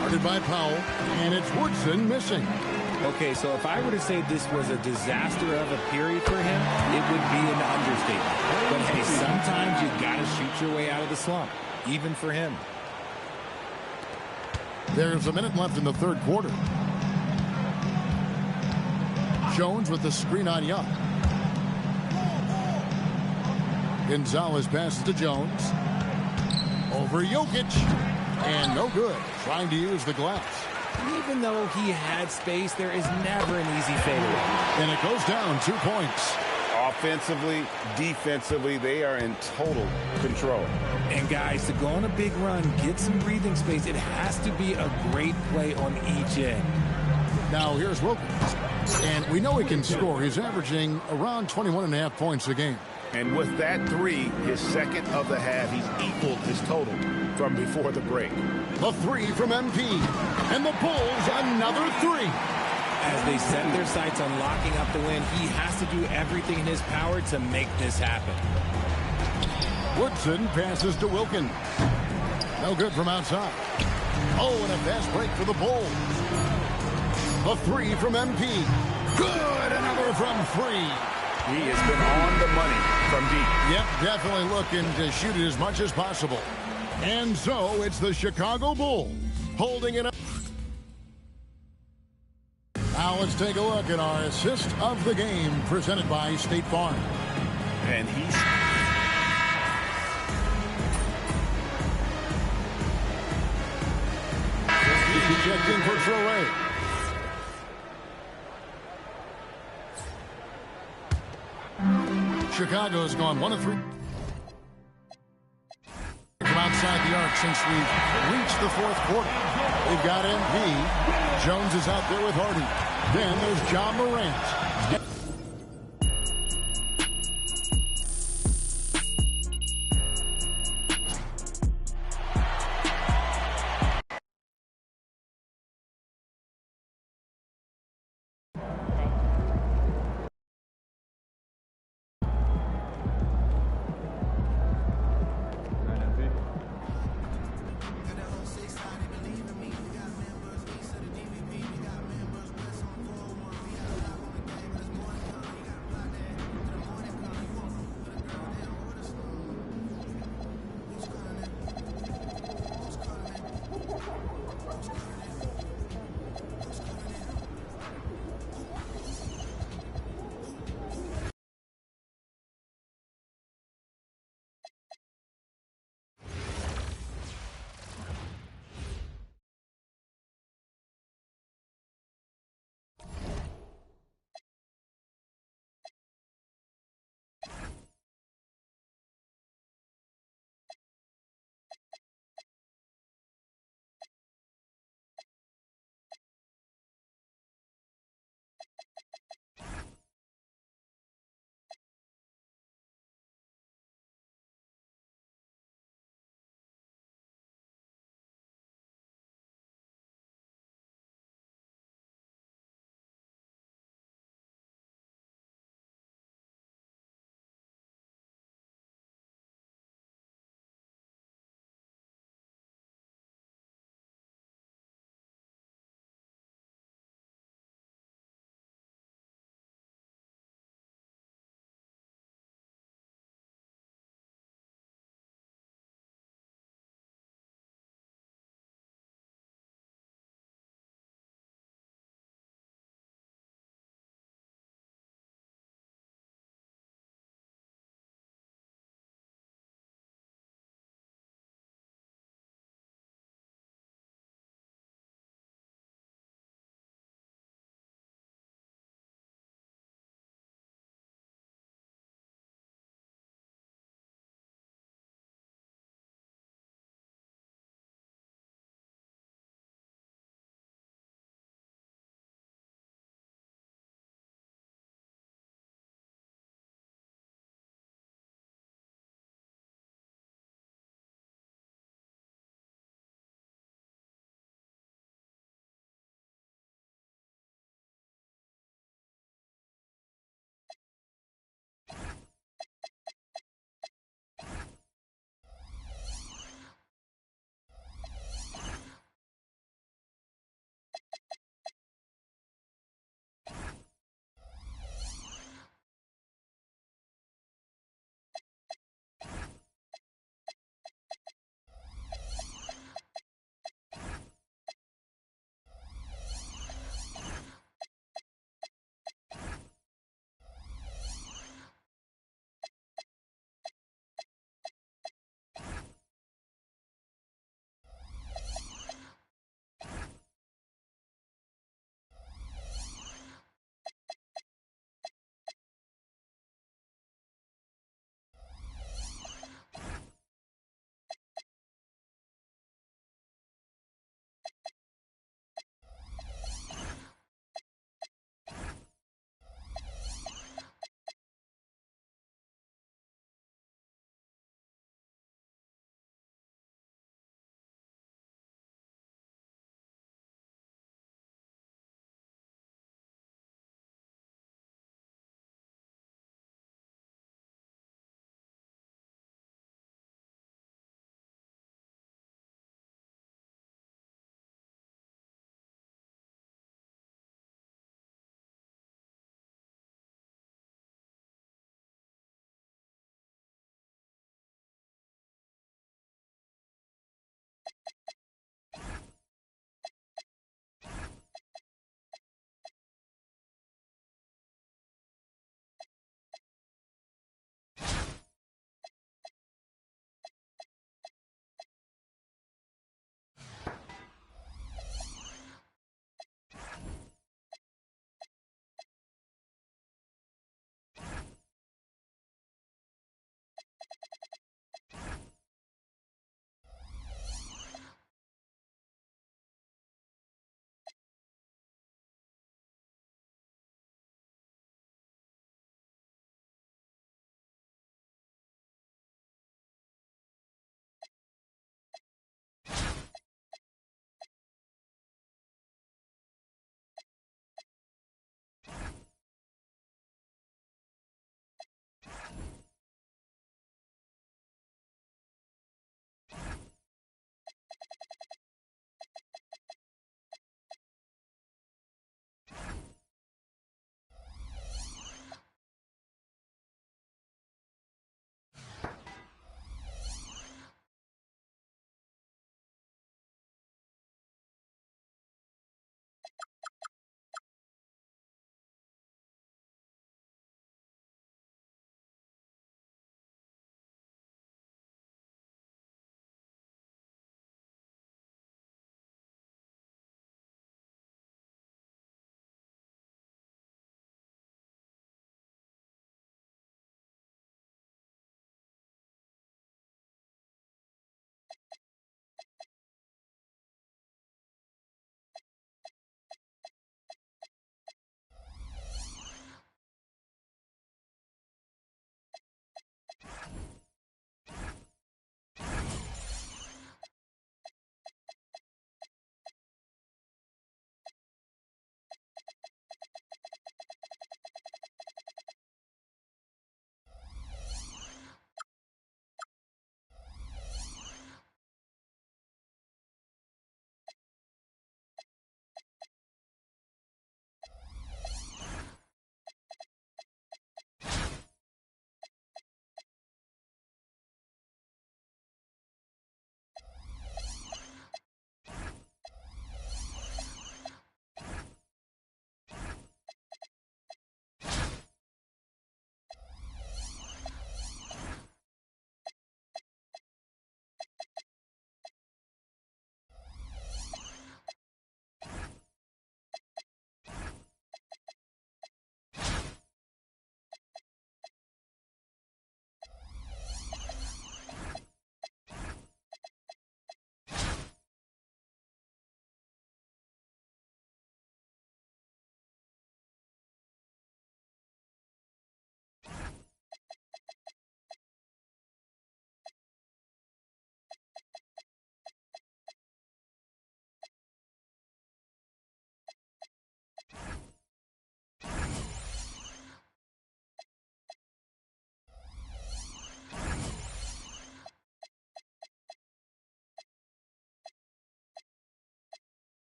Guarded by Powell, and it's Woodson missing. Okay, so if I were to say this was a disaster of a period for him, it would be an understatement. But hey, sometimes you got to shoot your way out of the slump, even for him. There's a minute left in the third quarter. Jones with the screen on Young. Gonzalez passes to Jones. Over Jokic. And no good. Trying to use the glass. Even though he had space, there is never an easy fadeaway. And it goes down 2 points. Offensively, defensively, they are in total control. And guys, to go on a big run, get some breathing space, it has to be a great play on each end. Now here's Wilkins. And we know he can score. He's averaging around 21.5 points a game. And with that three, his second of the half, he's equaled his total from before the break. The three from MP. And the Bulls another three. As they set their sights on locking up the win, he has to do everything in his power to make this happen. Woodson passes to Wilkins. No good from outside. Oh, and a fast break for the Bulls. The three from MP. Good, another from three. He has been on the money from deep. Yep, definitely looking to shoot it as much as possible. And so it's the Chicago Bulls holding it up. Now let's take a look at our assist of the game presented by State Farm. And he's... checked in for Traore. Chicago's gone 1 of 3 from outside the arc since we've reached the fourth quarter. We've got MP. Jones is out there with Hardy. Then there's John Morant.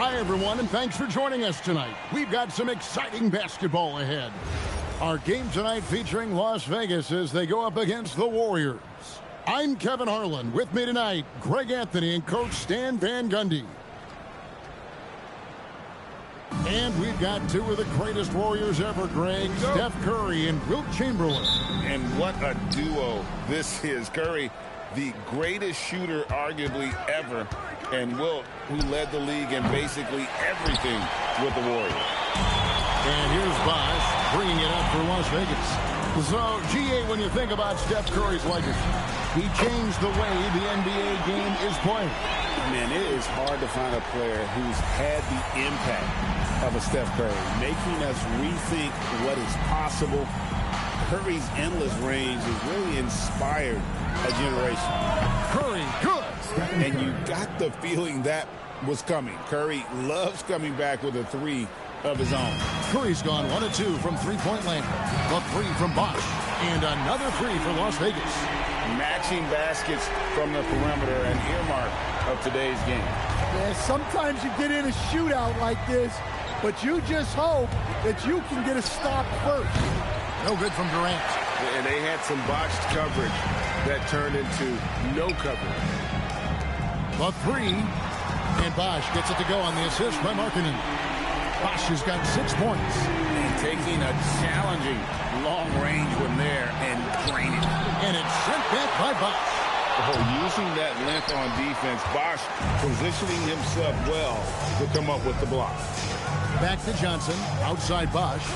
Hi, everyone, and thanks for joining us tonight. We've got some exciting basketball ahead. Our game tonight featuring Las Vegas as they go up against the Warriors. I'm Kevin Harlan. With me tonight, Greg Anthony and Coach Stan Van Gundy. And we've got two of the greatest Warriors ever, Greg. Steph Curry and Wilt Chamberlain. And what a duo this is. Curry, the greatest shooter arguably ever, and Wilt, who led the league in basically everything with the Warriors. And here's Bosh bringing it up for Las Vegas. So, GA, when you think about Steph Curry's legacy, he changed the way the NBA game is played. Man, it is hard to find a player who's had the impact of a Steph Curry, making us rethink what is possible. Curry's endless range has really inspired a generation. Curry, good. And you got the feeling that was coming. Curry loves coming back with a three of his own. Curry's gone 1 of 2 from three-point land. A three from Bosh. And another three for Las Vegas. Matching baskets from the perimeter, an earmark of today's game. Yeah, sometimes you get in a shootout like this, but you just hope that you can get a stop first. No good from Durant. And they had some botched coverage that turned into no coverage. The three. And Bosh gets it to go on the assist by Markkanen. Bosh has got 6 points. And taking a challenging long-range one there and draining it. And it's sent back by Bosh. Oh, using that length on defense, Bosh positioning himself well to come up with the block. Back to Johnson, outside Bosh.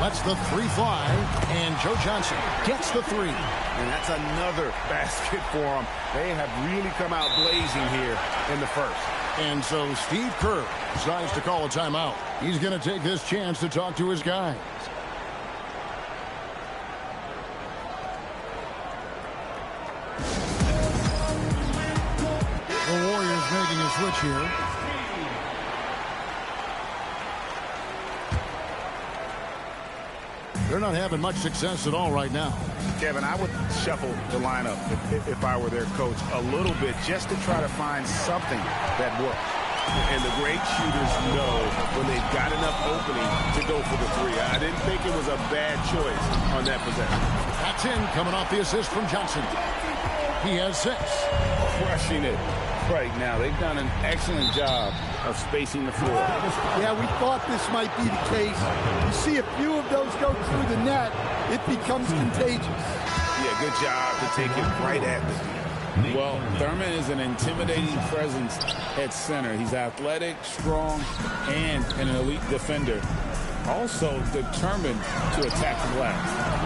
Lets the three fly, and Joe Johnson gets the three. And that's another basket for them. They have really come out blazing here in the first. And so Steve Kerr decides to call a timeout. He's going to take this chance to talk to his guys. The Warriors making a switch here. They're not having much success at all right now. Kevin, I would shuffle the lineup if I were their coach a little bit just to try to find something that works. And the great shooters know when they've got enough opening to go for the three. I didn't think it was a bad choice on that possession. That's in, coming off the assist from Johnson. He has 6. Crushing it right now. They've done an excellent job of spacing the floor. Yeah, we thought this might be the case. You see a few of those go through the net, it becomes contagious. Yeah, good job to take it right at them. Well, Thurman is an intimidating presence at center. He's athletic, strong, and an elite defender. Also determined to attack the glass.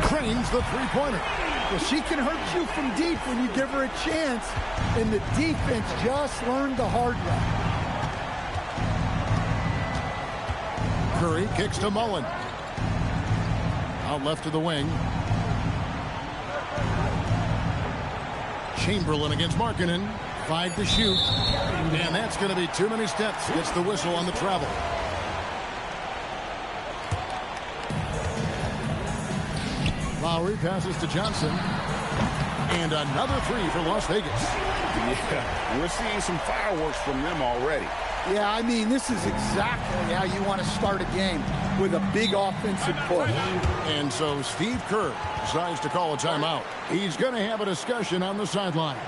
Cranes the three-pointer. Well, she can hurt you from deep when you give her a chance, and the defense just learned the hard way. Curry kicks to Mullen. Out left to the wing. Chamberlain against Markkanen. 5 to shoot. And that's going to be too many steps. Gets the whistle on the travel. Lowry passes to Johnson. And another three for Las Vegas. Yeah, we're seeing some fireworks from them already. Yeah, I mean, this is exactly how you want to start a game, with a big offensive push. And so Steve Kerr decides to call a timeout. He's going to have a discussion on the sideline.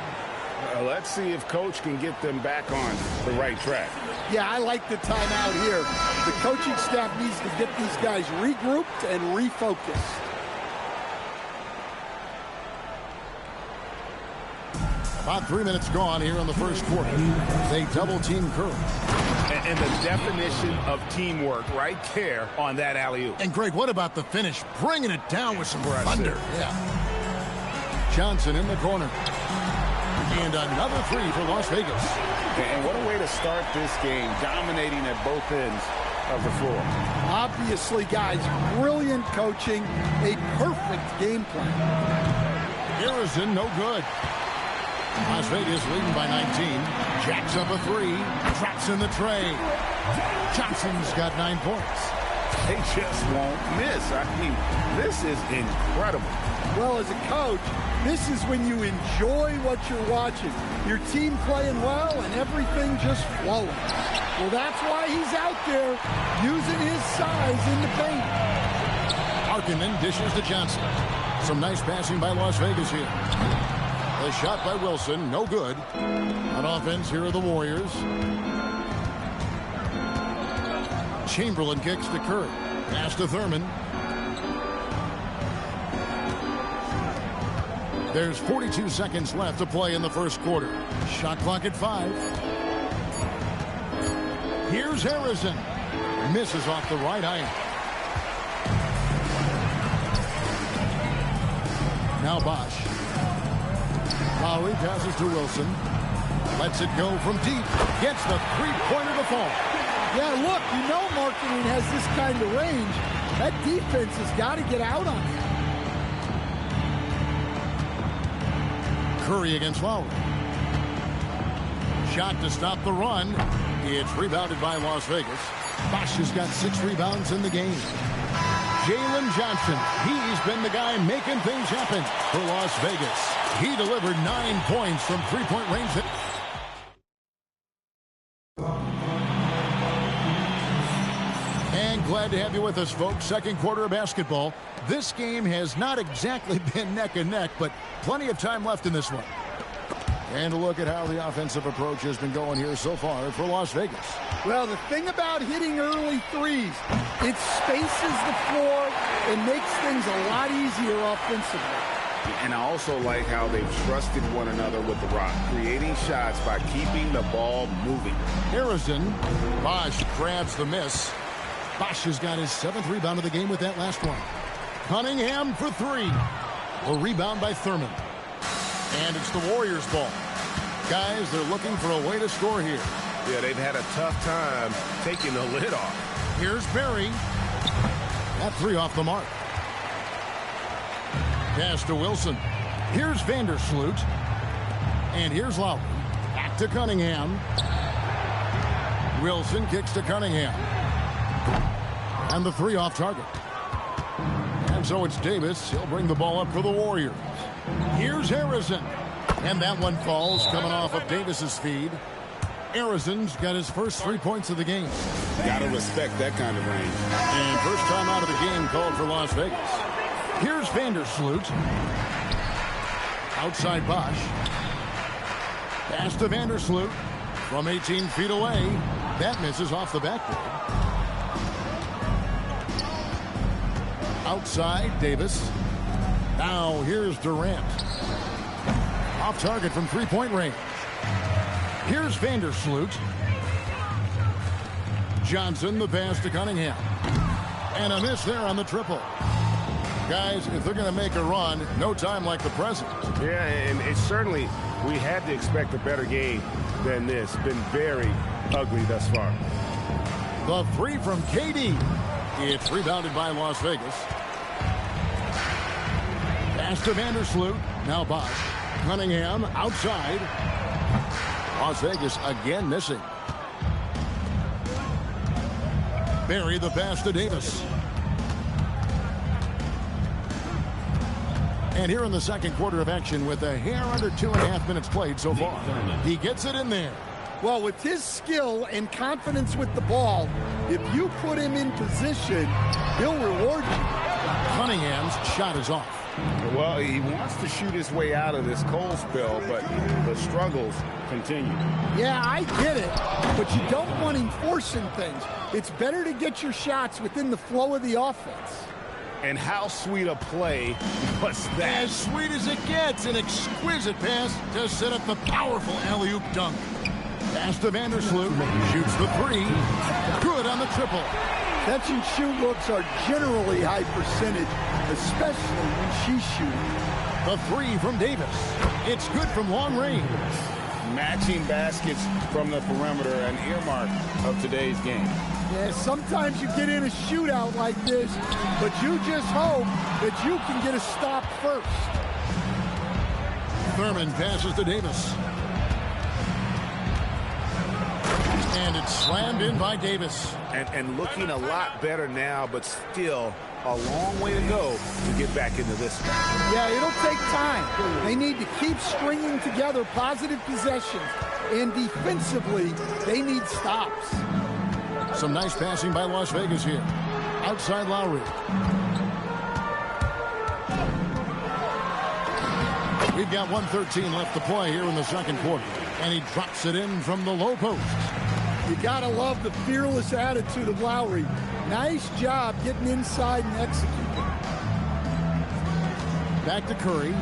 Let's see if Coach can get them back on the right track. Yeah, I like the timeout here. The coaching staff needs to get these guys regrouped and refocused. About 3 minutes gone here in the first quarter. They double-team Curry. And the definition of teamwork right there on that alley-oop. And, Greg, what about the finish? Bringing it down with some thunder. Yeah. Johnson in the corner. And another three for Las Vegas. And what a way to start this game, dominating at both ends of the floor. Obviously, guys, brilliant coaching, a perfect game plan. Harrison, no good. Las Vegas leading by 19. Jacks up a three. Drops in the tray. Johnson's got 9 points. They just won't miss. I mean, this is incredible. Well, as a coach, this is when you enjoy what you're watching. Your team playing well and everything just flowing. Well, that's why he's out there using his size in the paint. Harkinen dishes to Johnson. Some nice passing by Las Vegas here. A shot by Wilson, no good. On offense, here are the Warriors. Chamberlain kicks to Curry. Pass to Thurman. There's 42 seconds left to play in the first quarter. Shot clock at 5. Here's Harrison. Misses off the right iron. Now Bosch. Lowry passes to Wilson. Lets it go from deep. Gets the three-pointer to fall. Yeah, look, you know Markkanen has this kind of range. That defense has got to get out on him. Curry against Lowry. Shot to stop the run. It's rebounded by Las Vegas. Bosch has got 6 rebounds in the game. Jalen Johnson, he's been the guy making things happen for Las Vegas. He delivered 9 points from three-point range. And glad to have you with us, folks. Second quarter of basketball. This game has not exactly been neck and neck, but plenty of time left in this one. And a look at how the offensive approach has been going here so far for Las Vegas. Well, the thing about hitting early threes, it spaces the floor and makes things a lot easier offensively. And I also like how they've trusted one another with the rock, creating shots by keeping the ball moving. Harrison, Bosch grabs the miss. Bosch has got his 7th rebound of the game with that last one. Cunningham for 3. A rebound by Thurman. And it's the Warriors' ball. Guys, they're looking for a way to score here. Yeah, they've had a tough time taking the lid off. Here's Berry. That 3 off the mark. Pass to Wilson. Here's Vandersloot. And here's Lowry. Back to Cunningham. Wilson kicks to Cunningham. And the 3 off target. And so it's Davis. He'll bring the ball up for the Warriors. Here's Harrison. And that one falls coming off of Davis's feed. Harrison's got his first 3 points of the game. Gotta respect that kind of range. And first time out of the game called for Las Vegas. Here's Vandersloot. Outside Bosch. Pass to Vandersloot. From 18 feet away. That misses off the backboard. Outside Davis. Now here's Durant. Off target from three-point range. Here's Vandersloot. Johnson, the pass to Cunningham. And a miss there on the triple. Guys, if they're going to make a run, no time like the present. Yeah, and it's certainly, we had to expect a better game than this. Been very ugly thus far. The 3 from KD. It's rebounded by Las Vegas. Pass to Vandersloot. Now Bosch. Cunningham outside. Las Vegas again missing. Berry the pass to Davis. And here in the second quarter of action with a hair under 2.5 minutes played so far. He gets it in there. Well, with his skill and confidence with the ball, if you put him in position, he'll reward you. Cunningham's shot is off. Well, he wants to shoot his way out of this cold spell, but the struggles continue. Yeah, I get it, but you don't want him forcing things. It's better to get your shots within the flow of the offense. And how sweet a play was that? As sweet as it gets, an exquisite pass to set up the powerful alley-oop dunk. Pass to Vandersloot, shoots the 3. Good on the triple. Catch and shoot looks are generally high percentage, especially when she's shooting. The 3 from Davis. It's good from long range. Matching baskets from the perimeter, an earmark of today's game. Yeah, sometimes you get in a shootout like this, but you just hope that you can get a stop first. Thurman passes to Davis. And it's slammed in by Davis. And looking a lot better now, but still a long way to go to get back into this. Yeah, it'll take time. They need to keep stringing together positive possessions. And defensively, they need stops. Some nice passing by Las Vegas here. Outside Lowry. We've got 1:13 left to play here in the second quarter. And he drops it in from the low post. You got to love the fearless attitude of Lowry. Nice job getting inside and executing. Back to Curry.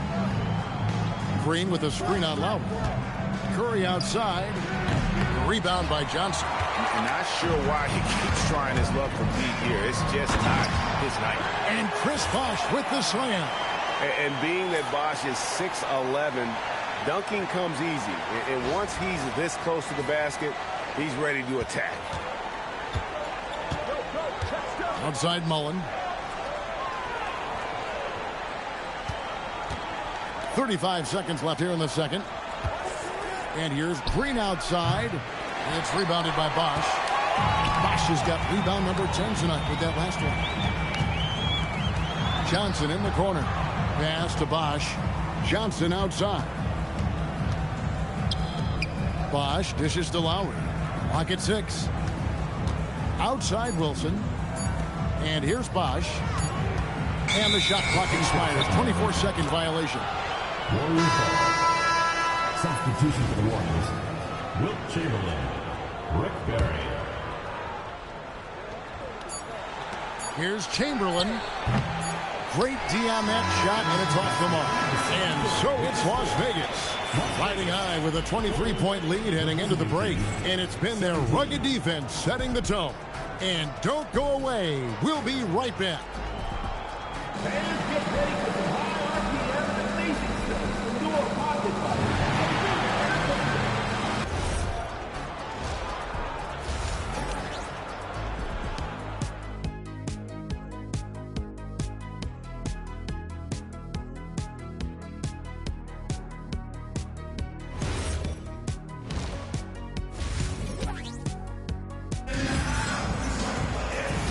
Green with a screen on Lowry. Curry outside. Rebound by Johnson. Not sure why he keeps trying his luck from deep here. It's just not his night. And Chris Bosh with the slam. And being that Bosh is 6'11", dunking comes easy. And once he's this close to the basket, he's ready to attack. Outside Mullen. 35 seconds left here in the second. And here's Green outside. It's rebounded by Bosh. Bosh has got rebound number 10 tonight with that last one. Johnson in the corner. Pass to Bosh. Johnson outside. Bosh dishes to Lowry. Lock at 6. Outside Wilson. And here's Bosh. And the shot clock expires. 24-second violation. Warriors foul. Substitution for the Warriors. Wilt Chamberlain. Rick Barry. Here's Chamberlain. Great D on that shot, and it's off the mark. And so it's Las Vegas. Riding high with a 23-point lead heading into the break. And it's been their rugged defense setting the tone. And don't go away. We'll be right back. Fans, get ready for the high RPM and amazing stuff from Nouveau Pocket Bike.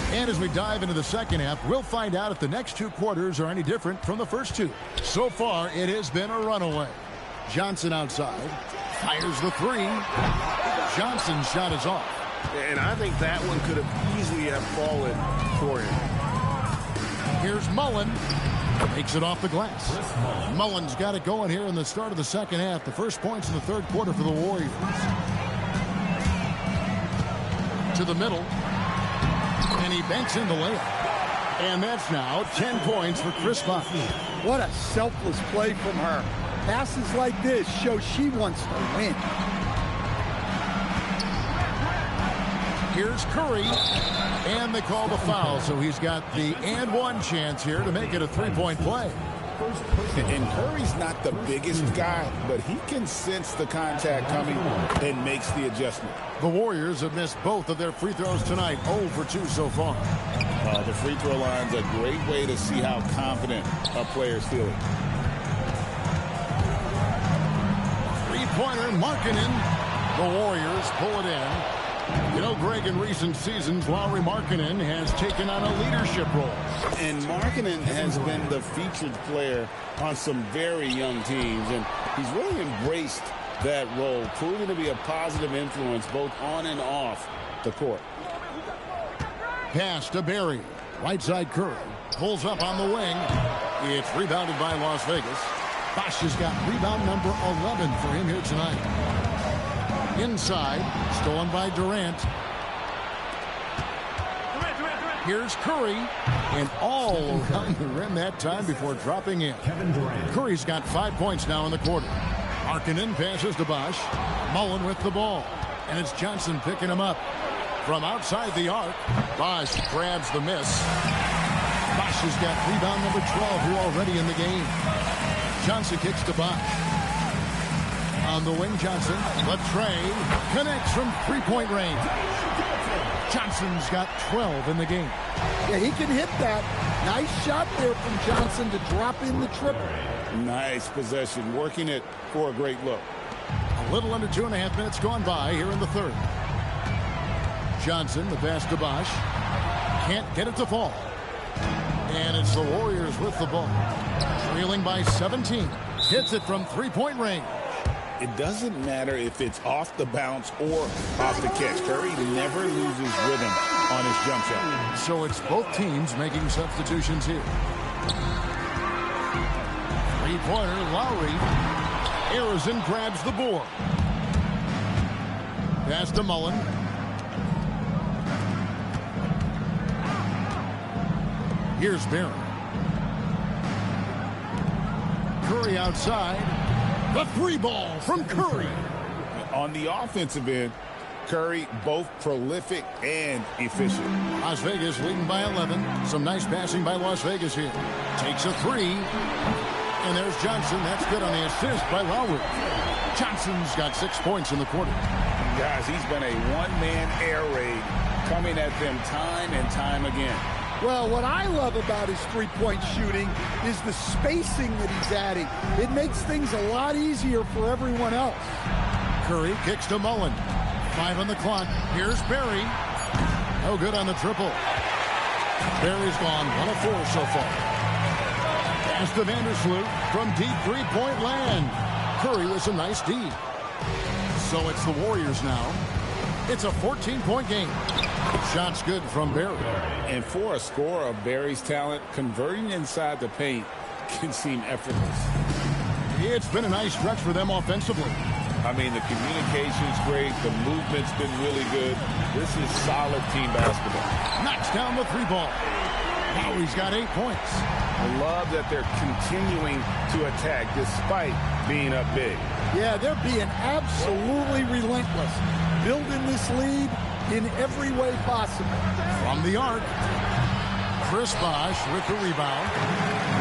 And as we dive into the second half, we'll find out if the next two quarters are any different from the first two. So far, it has been a runaway. Johnson outside. Fires the three. Johnson's shot is off. And I think that one could have easily have fallen for him. Here's Mullen. Takes it off the glass. Mullen's got it going here in the start of the second half. The first points in the third quarter for the Warriors. To the middle. And he banks in the layup. And that's now 10 points for Chris Bosh. What a selfless play from her. Passes like this show she wants to win. Here's Curry. And they call the foul, so he's got the and one chance here to make it a three-point play. And Curry's not the biggest guy, but he can sense the contact coming and makes the adjustment. The Warriors have missed both of their free throws tonight, 0 for 2 so far. The free throw line's a great way to see how confident a player's feeling. Three-pointer, Markkanen. The Warriors pull it in. You know, Greg, in recent seasons, Lauri Markkanen has taken on a leadership role. And Markkanen has been the featured player on some very young teams, and he's really embraced that role, proving to be a positive influence both on and off the court. Pass to Barry. Right side Curry. Pulls up on the wing. It's rebounded by Las Vegas. Bosh has got rebound number 11 for him here tonight. Inside, stolen by Durant. Here's Curry, and all around the rim that time before dropping in. Curry's got 5 points now in the quarter. Markkanen passes to Bosh. Mullen with the ball, and it's Johnson picking him up. From outside the arc, Bosh grabs the miss. Bosh has got rebound number 12 here already in the game. Johnson kicks to Bosh. On the wing, Johnson. Latrey connects from three-point range. Johnson's got 12 in the game. Yeah, he can hit that. Nice shot there from Johnson to drop in the triple. Nice possession, working it for a great look. A little under 2.5 minutes gone by here in the third. Johnson, the pass to Bosh. Can't get it to fall. And it's the Warriors with the ball. Trailing by 17. Hits it from three-point range. It doesn't matter if it's off the bounce or off the catch. Curry never loses rhythm on his jump shot. So it's both teams making substitutions here. Three-pointer, Lowry. Arizon grabs the board. Pass to Mullen. Here's Barron. Curry outside. The three ball from Curry. On the offensive end, Curry both prolific and efficient. Las Vegas leading by 11. Some nice passing by Las Vegas here. Takes a three. And there's Johnson. That's good on the assist by Lowry. Johnson's got 6 points in the quarter. Guys, he's been a one-man air raid coming at them time and time again. Well, what I love about his three-point shooting is the spacing that he's adding. It makes things a lot easier for everyone else. Curry kicks to Mullen. 5 on the clock. Here's Barry. No good on the triple. Barry's gone 1 of 4 so far. Pass to Vandersloot from deep three-point land. Curry with some nice D. So it's the Warriors now. It's a 14-point game. Shots good from Barry. And for a scorer of Barry's talent, converting inside the paint can seem effortless. It's been a nice stretch for them offensively. I mean, the communication's great. The movement's been really good. This is solid team basketball. Knocks down the three ball. Now he's got 8 points. I love that they're continuing to attack despite being up big. Yeah, they're being absolutely relentless. Building this lead in every way possible. From the arc, Chris Bosh with the rebound.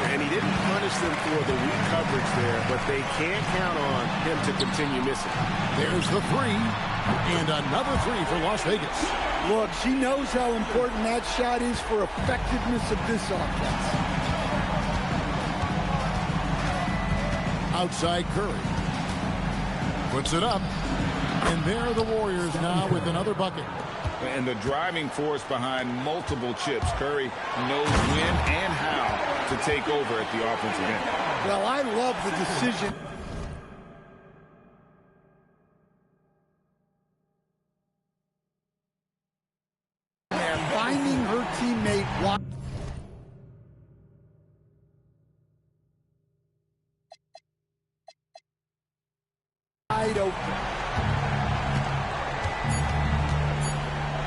And he didn't punish them for the weak coverage there, but they can't count on him to continue missing. There's the three, and another three for Las Vegas. Look, she knows how important that shot is for effectiveness of this offense. Outside Curry. Puts it up. And there are the Warriors now with another bucket. And the driving force behind multiple chips. Curry knows when and how to take over at the offensive end. Well, I love the decision. And finding her teammate wide open.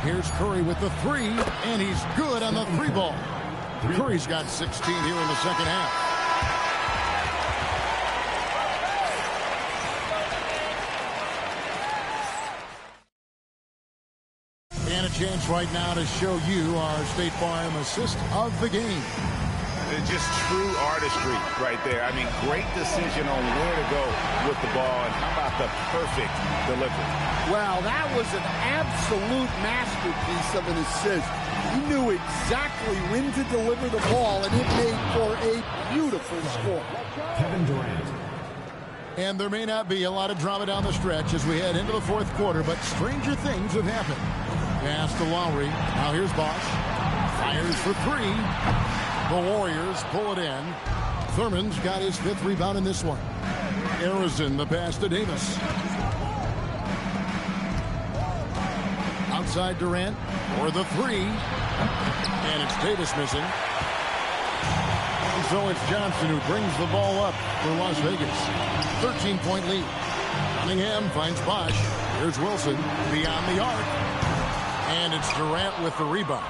Here's Curry with the three, and he's good on the three ball. Curry's got 16 here in the second half. And a chance right now to show you our State Farm assist of the game. It's just true artistry right there. I mean, great decision on where to go with the ball, and how about the perfect delivery? Well, that was an absolute masterpiece of an assist. He knew exactly when to deliver the ball, and it made for a beautiful score. Kevin Durant. And there may not be a lot of drama down the stretch as we head into the fourth quarter, but stranger things have happened. Pass to Lowry. Now here's Bosh. Fires for three. The Warriors pull it in. Thurman's got his 5th rebound in this one. Arizon, the pass to Davis. Outside Durant for the three. And it's Davis missing. And so it's Johnson who brings the ball up for Las Vegas. 13-point lead. Cunningham finds Bosh. Here's Wilson beyond the arc. And it's Durant with the rebound.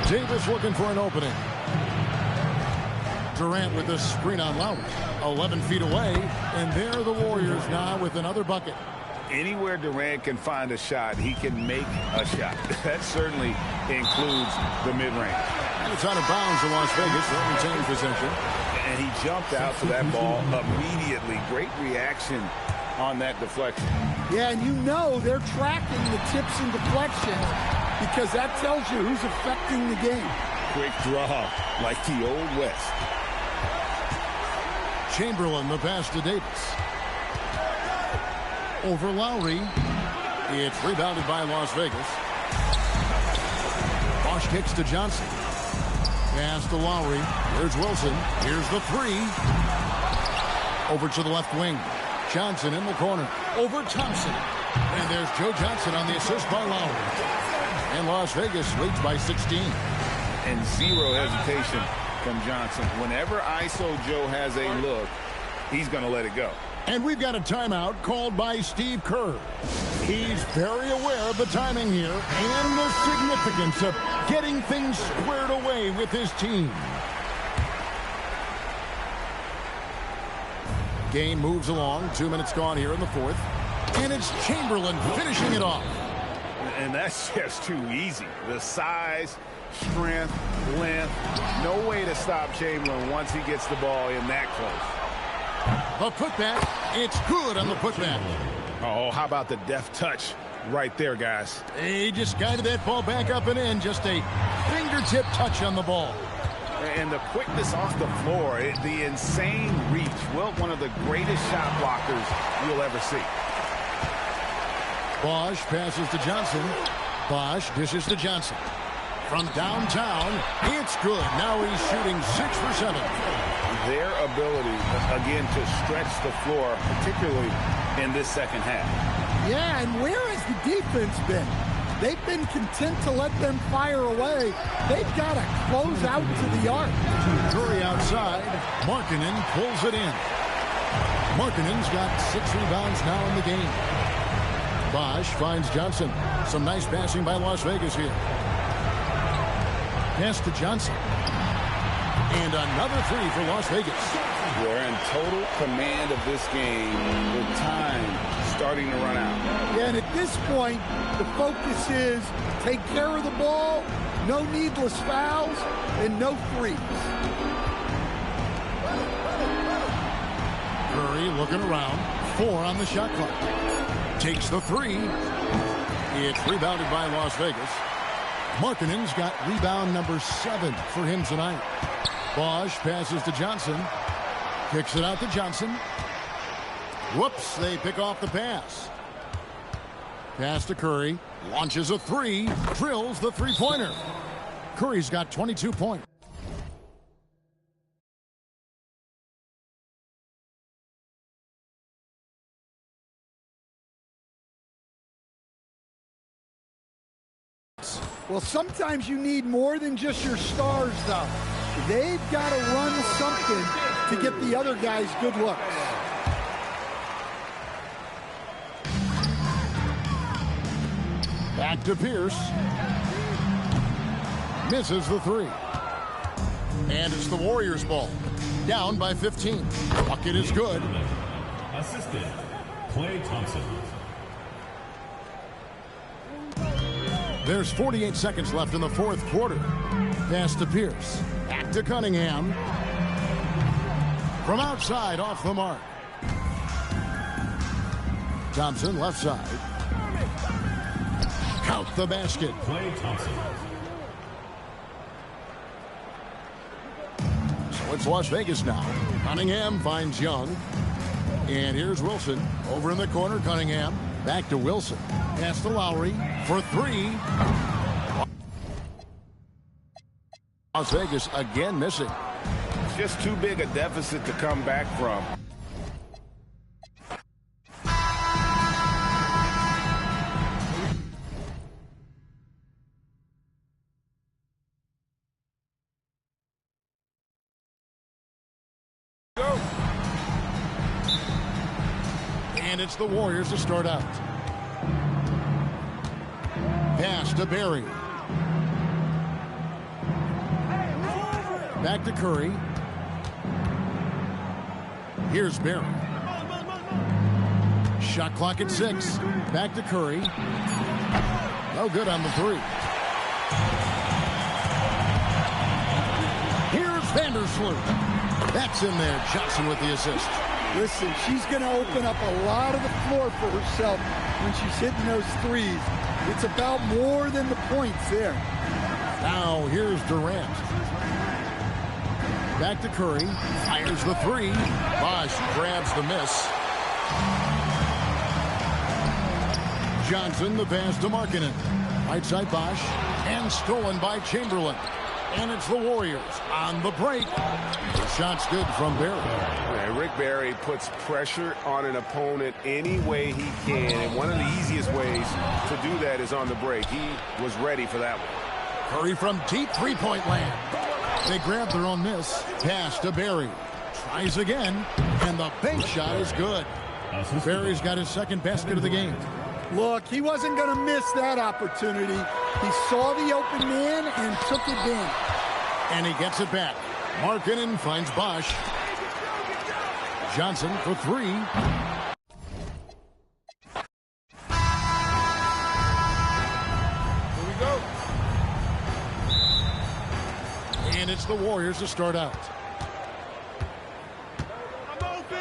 Davis looking for an opening. Durant with the screen on Lowry. 11 feet away, and there are the Warriors now with another bucket. Anywhere Durant can find a shot, he can make a shot. That certainly includes the mid-range. It's out of bounds in Las Vegas. They'll retain possession. And he jumped out to that ball immediately. Great reaction on that deflection. Yeah, and you know they're tracking the tips and deflections because that tells you who's affecting the game. Quick draw, like the Old West. Chamberlain, the pass to Davis. Over Lowry. It's rebounded by Las Vegas. Bosh kicks to Johnson. Pass to Lowry. Here's Wilson. Here's the three. Over to the left wing. Johnson in the corner. Over Thompson. And there's Joe Johnson on the assist by Lowry. And Las Vegas leads by 16. And zero hesitation from Johnson. Whenever ISO Joe has a look, he's going to let it go. And we've got a timeout called by Steve Kerr. He's very aware of the timing here and the significance of getting things squared away with his team. Game moves along. 2 minutes gone here in the fourth. And it's Chamberlain finishing it off. And that's just too easy. The size, strength, length. No way to stop Chamberlain once he gets the ball in that close. A putback. It's good on the putback. Oh, how about the deft touch right there, guys? He just guided that ball back up and in. Just a fingertip touch on the ball. And the quickness off the floor, the insane reach. Well, one of the greatest shot blockers you'll ever see. Bosch passes to Johnson. Bosch dishes to Johnson. From downtown, it's good. Now he's shooting 6 for 7. Their ability, again, to stretch the floor, particularly in this second half. Yeah, and where has the defense been? They've been content to let them fire away. They've got to close out to the arc. Curry outside. Markkanen pulls it in. Markkanen's got 6 rebounds now in the game. Bosch finds Johnson. Some nice passing by Las Vegas here. Pass to Johnson. And another three for Las Vegas. They're in total command of this game with time starting to run out. Yeah, and at this point, the focus is take care of the ball, no needless fouls, and no threes. Curry looking around. 4 on the shot clock. Takes the three. It's rebounded by Las Vegas. Markkanen's got rebound number 7 for him tonight. Bosch passes to Johnson. Kicks it out to Johnson. Whoops, they pick off the pass. Pass to Curry. Launches a three. Drills the three-pointer. Curry's got 22 points. Well, sometimes you need more than just your stars, though. They've got to run something to get the other guys good looks. Back to Pierce. Misses the three. And it's the Warriors' ball. Down by 15. Bucket is good. Assistant, Klay Thompson. There's 48 seconds left in the fourth quarter. Pass to Pierce. Back to Cunningham. From outside, off the mark. Thompson, left side. Count the basket. Klay Thompson. So it's Las Vegas now. Cunningham finds Young. And here's Wilson. Over in the corner, Cunningham. Back to Wilson. Pass to Lowry for three. Las Vegas again missing. Just too big a deficit to come back from. Go. And it's the Warriors to start out. Pass to Barry. Back to Curry. Here's Barry. Shot clock at 6. Back to Curry. No good on the three. Here's Vandersloot. That's in there. Johnson with the assist. Listen, she's going to open up a lot of the floor for herself when she's hitting those threes. It's about more than the points there. Now here's Durant. Back to Curry. Fires the three. Bosch grabs the miss. Johnson, the pass to Markkanen. Right side Bosch. And stolen by Chamberlain. And it's the Warriors on the break. The shot's good from Barry. Man, Rick Barry puts pressure on an opponent any way he can, and one of the easiest ways to do that is on the break. He was ready for that one. Curry from deep three-point land. They grab their own miss. Pass to Barry. Tries again, and the bank shot is good. Barry's got his second basket of the game. Look, he wasn't going to miss that opportunity. He saw the open man and took advantage. And he gets it back. Markkanen finds Bosch. Johnson for three. Here we go. And it's the Warriors to start out.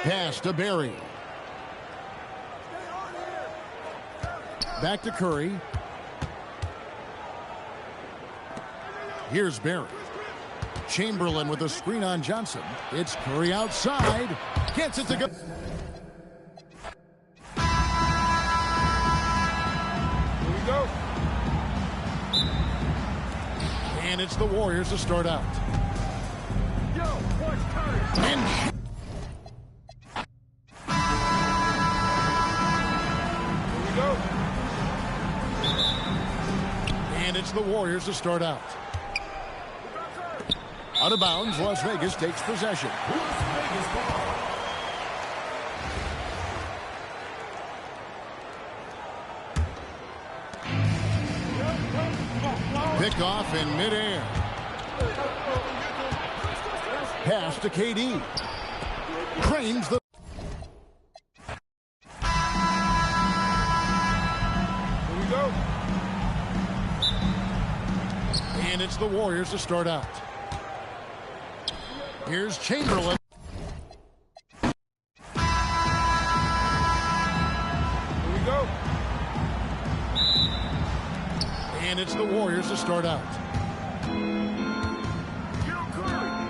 Pass to Barry. Back to Curry. Here's Barry. Chamberlain with a screen on Johnson. It's Curry outside. Gets it to go. Here we go. And it's the Warriors to start out. Yo, watch Curry. And it's the Warriors to start out. Out of bounds, Las Vegas takes possession. Pick off in midair. Pass to KD. Cranes the... Here we go. And it's the Warriors to start out. Here's Chamberlain. Here we go. And it's the Warriors to start out.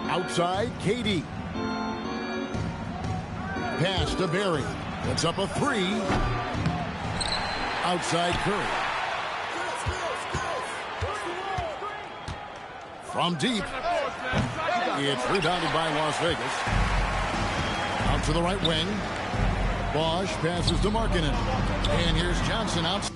Outside, KD. Pass to Barry. Puts up a three. Outside Curry. From deep. It's rebounded by Las Vegas. Out to the right wing. Bosch passes to Markkanen. And here's Johnson out.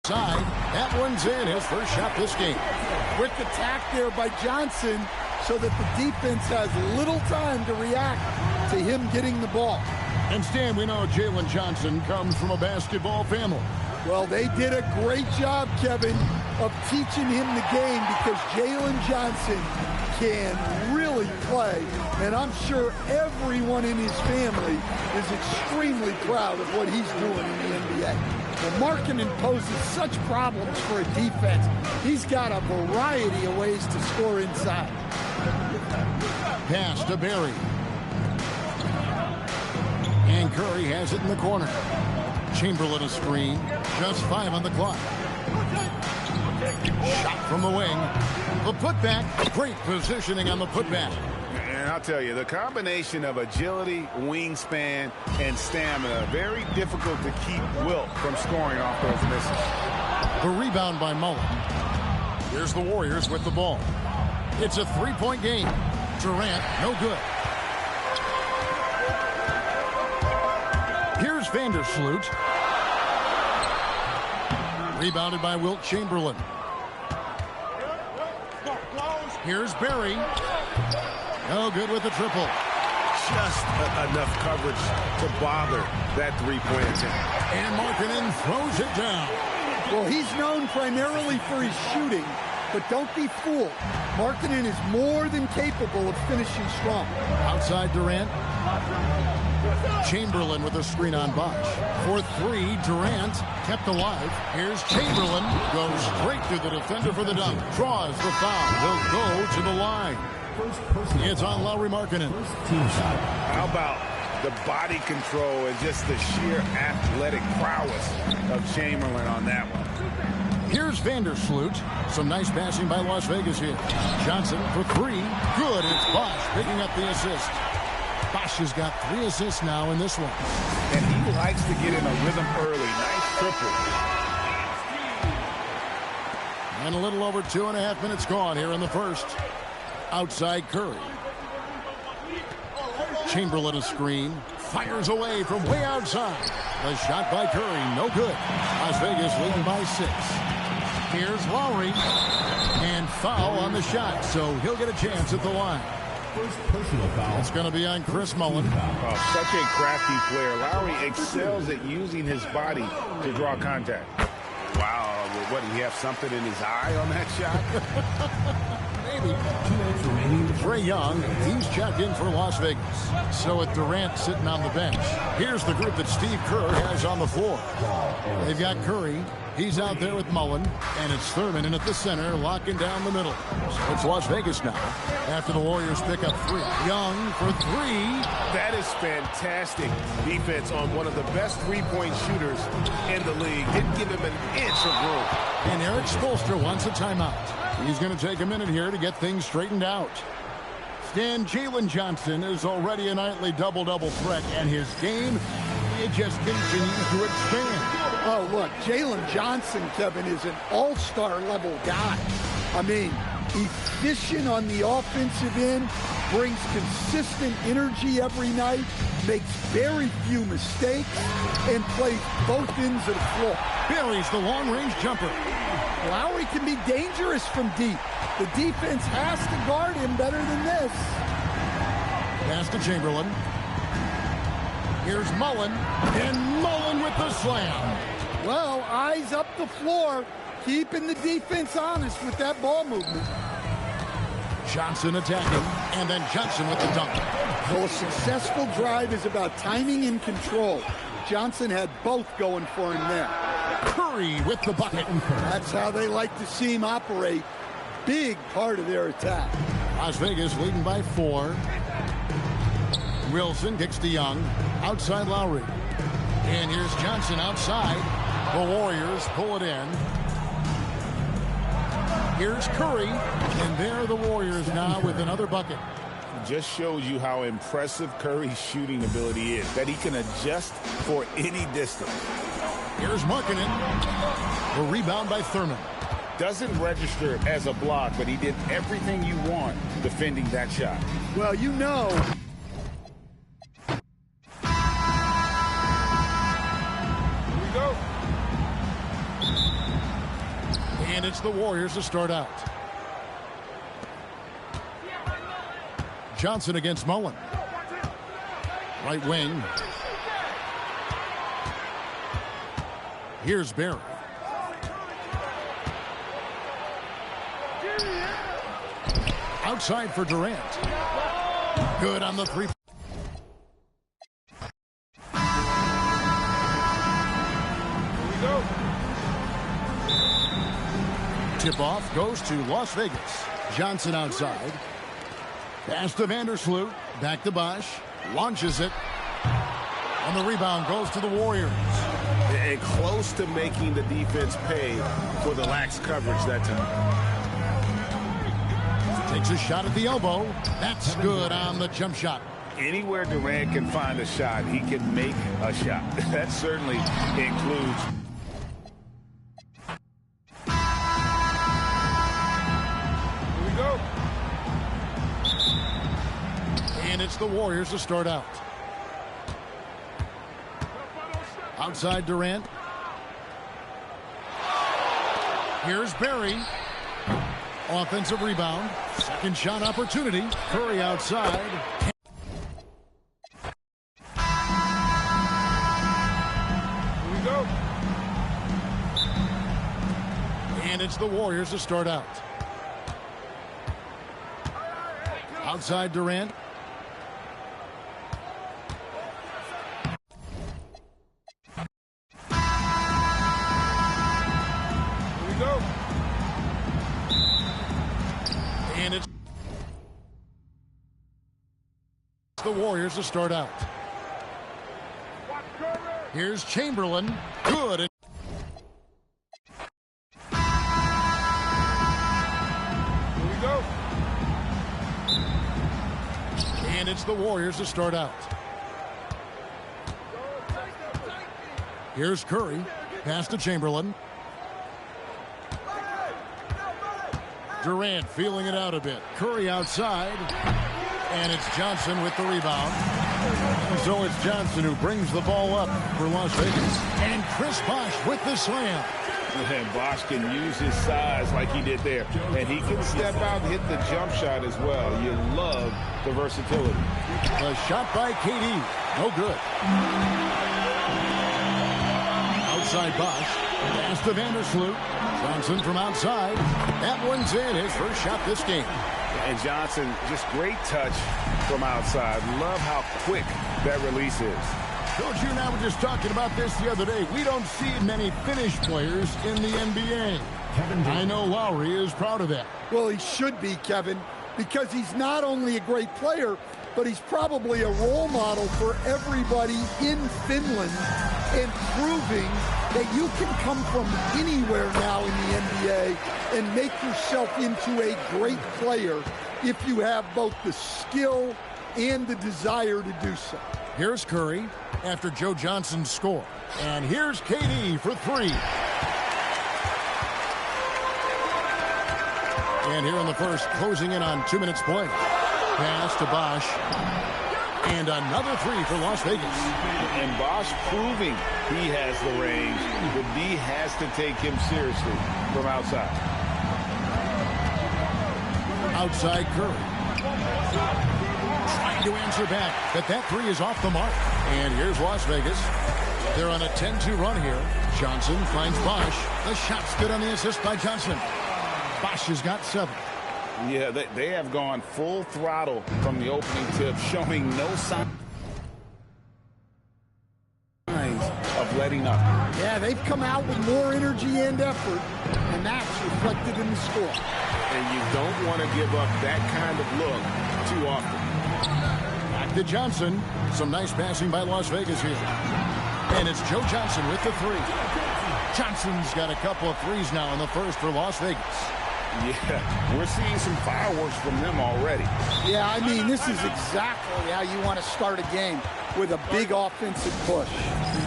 Side. That one's in. His first shot this game. Quick attack there by Johnson so that the defense has little time to react to him getting the ball. And Stan, we know Jalen Johnson comes from a basketball family. Well, they did a great job, Kevin, of teaching him the game because Jalen Johnson can really play. And I'm sure everyone in his family is extremely proud of what he's doing in the NBA. Well, Markkanen poses such problems for a defense. He's got a variety of ways to score inside. Pass to Barry. And Curry has it in the corner. Chamberlain a screen. Just 5 on the clock. Shot from the wing. The putback. Great positioning on the putback. And I'll tell you, the combination of agility, wingspan, and stamina, very difficult to keep Wilt from scoring off those misses. The rebound by Mullen. Here's the Warriors with the ball. It's a three-point game. Durant, no good. Here's Vandersloot. Rebounded by Wilt Chamberlain. Here's Barry. No good with the triple. Just enough coverage to bother that three-point attempt. And Markkanen throws it down. Well, he's known primarily for his shooting, but don't be fooled. Markkanen is more than capable of finishing strong. Outside Durant. Chamberlain with a screen on Bosch. For three, Durant kept alive. Here's Chamberlain. Goes straight through the defender for the dunk. Draws the foul. He'll go to the line. It's on Lauri Markkanen. How about the body control and just the sheer athletic prowess of Chamberlain on that one? Here's Vandersloot. Some nice passing by Las Vegas here. Johnson for three. Good. It's Bosch picking up the assist. Bosch has got 3 assists now in this one. And he likes to get in a rhythm early. Nice triple. And a little over 2.5 minutes gone here in the first. Outside Curry. Chamberlain a screen. Fires away from way outside. The shot by Curry, no good. Las Vegas leading by 6. Here's Lowry. And foul on the shot, so he'll get a chance at the line. First personal foul. It's going to be on Chris Mullin. Oh, such a crafty player. Lowry excels at using his body to draw contact. Wow, what, did he have something in his eye on that shot? Maybe. 2 minutes remaining. Ray Young, he's checked in for Las Vegas. So with Durant sitting on the bench, here's the group that Steve Kerr has on the floor. They've got Curry. He's out there with Mullen. And it's Thurman in at the center, locking down the middle. So it's Las Vegas now after the Warriors pick up 3. Young for 3. That is fantastic defense on one of the best three-point shooters in the league. Didn't give him an inch of room. And Eric Spoelstra wants a timeout. He's going to take a minute here to get things straightened out. Stan, Jalen Johnson is already a nightly double-double threat, and his game, it just continues to expand. Oh, look, Jalen Johnson, Kevin, is an all-star level guy. I mean, efficient on the offensive end, brings consistent energy every night, makes very few mistakes, and plays both ends of the floor. Buries the long-range jumper. Lowry can be dangerous from deep. The defense has to guard him better than this. Pass to Chamberlain. Here's Mullen, and Mullen with the slam. Well, eyes up the floor, keeping the defense honest with that ball movement. Johnson attacking, and then Johnson with the dunk. So a successful drive is about timing and control. Johnson had both going for him there. Curry with the bucket. That's how they like to see him operate. Big part of their attack. Las Vegas leading by 4. Wilson kicks to Young. Outside Lowry. And here's Johnson outside. The Warriors pull it in. Here's Curry. And there are the Warriors now with another bucket. Just shows you how impressive Curry's shooting ability is, that he can adjust for any distance. Here's Markkanen. A rebound by Thurman. Doesn't register as a block, but he did everything you want defending that shot. Well, you know. Here we go. And it's the Warriors to start out. Johnson against Mullen. Right wing. Here's Barry. Outside for Durant. Good on the 3. Here we go. Tip-off goes to Las Vegas. Johnson outside. Pass to Vandersloot. Back to Bosch. Launches it. And the rebound goes to the Warriors. And close to making the defense pay for the lax coverage that time. Takes a shot at the elbow. That's good on the jump shot. Anywhere Durant can find a shot, he can make a shot. That certainly includes. Here we go. And it's the Warriors to start out. Outside Durant. Here's Barry. Offensive rebound. Second shot opportunity. Curry outside. Here we go. And it's the Warriors to start out. Outside Durant. Here we go. And it's the Warriors to start out. Here's Chamberlain. Good. Here we go. And it's the Warriors to start out. Here's Curry. Pass to Chamberlain. Durant feeling it out a bit. Curry outside. And it's Johnson with the rebound. And so it's Johnson who brings the ball up for Las Vegas. And Chris Bosh with the slam. And Bosh can use his size like he did there. And he can step out and hit the jump shot as well. You love the versatility. A shot by KD. No good. Outside Bosh. Pass to Vandersloot. Johnson from outside. That one's in. His first shot this game. And Johnson, just great touch from outside. Love how quick that release is. Coach, you and I were just talking about this the other day. We don't see many finished players in the NBA. I know Lowry is proud of that. Well, he should be, Kevin, because he's not only a great player, but he's probably a role model for everybody in Finland and proving that you can come from anywhere now in the NBA and make yourself into a great player if you have both the skill and the desire to do so. Here's Curry after Joe Johnson's score. And here's KD for three. And here in the first, closing in on 2 minutes play. Pass to Bosh. And another three for Las Vegas. And Bosh proving he has the range. The D has to take him seriously from outside. Outside Curry. Trying to answer back, but that three is off the mark. And here's Las Vegas. They're on a 10-2 run here. Johnson finds Bosh. The shot's good on the assist by Johnson. Bosh has got 7. Yeah, they have gone full throttle from the opening tip, showing no signs of letting up. Yeah, they've come out with more energy and effort, and that's reflected in the score. And you don't want to give up that kind of look too often. Back to Johnson. Some nice passing by Las Vegas here. And it's Joe Johnson with the three. Johnson's got a couple of threes now in the first for Las Vegas. Yeah, we're seeing some fireworks from them already. Yeah, I mean, this is exactly how you want to start a game, with a big offensive push.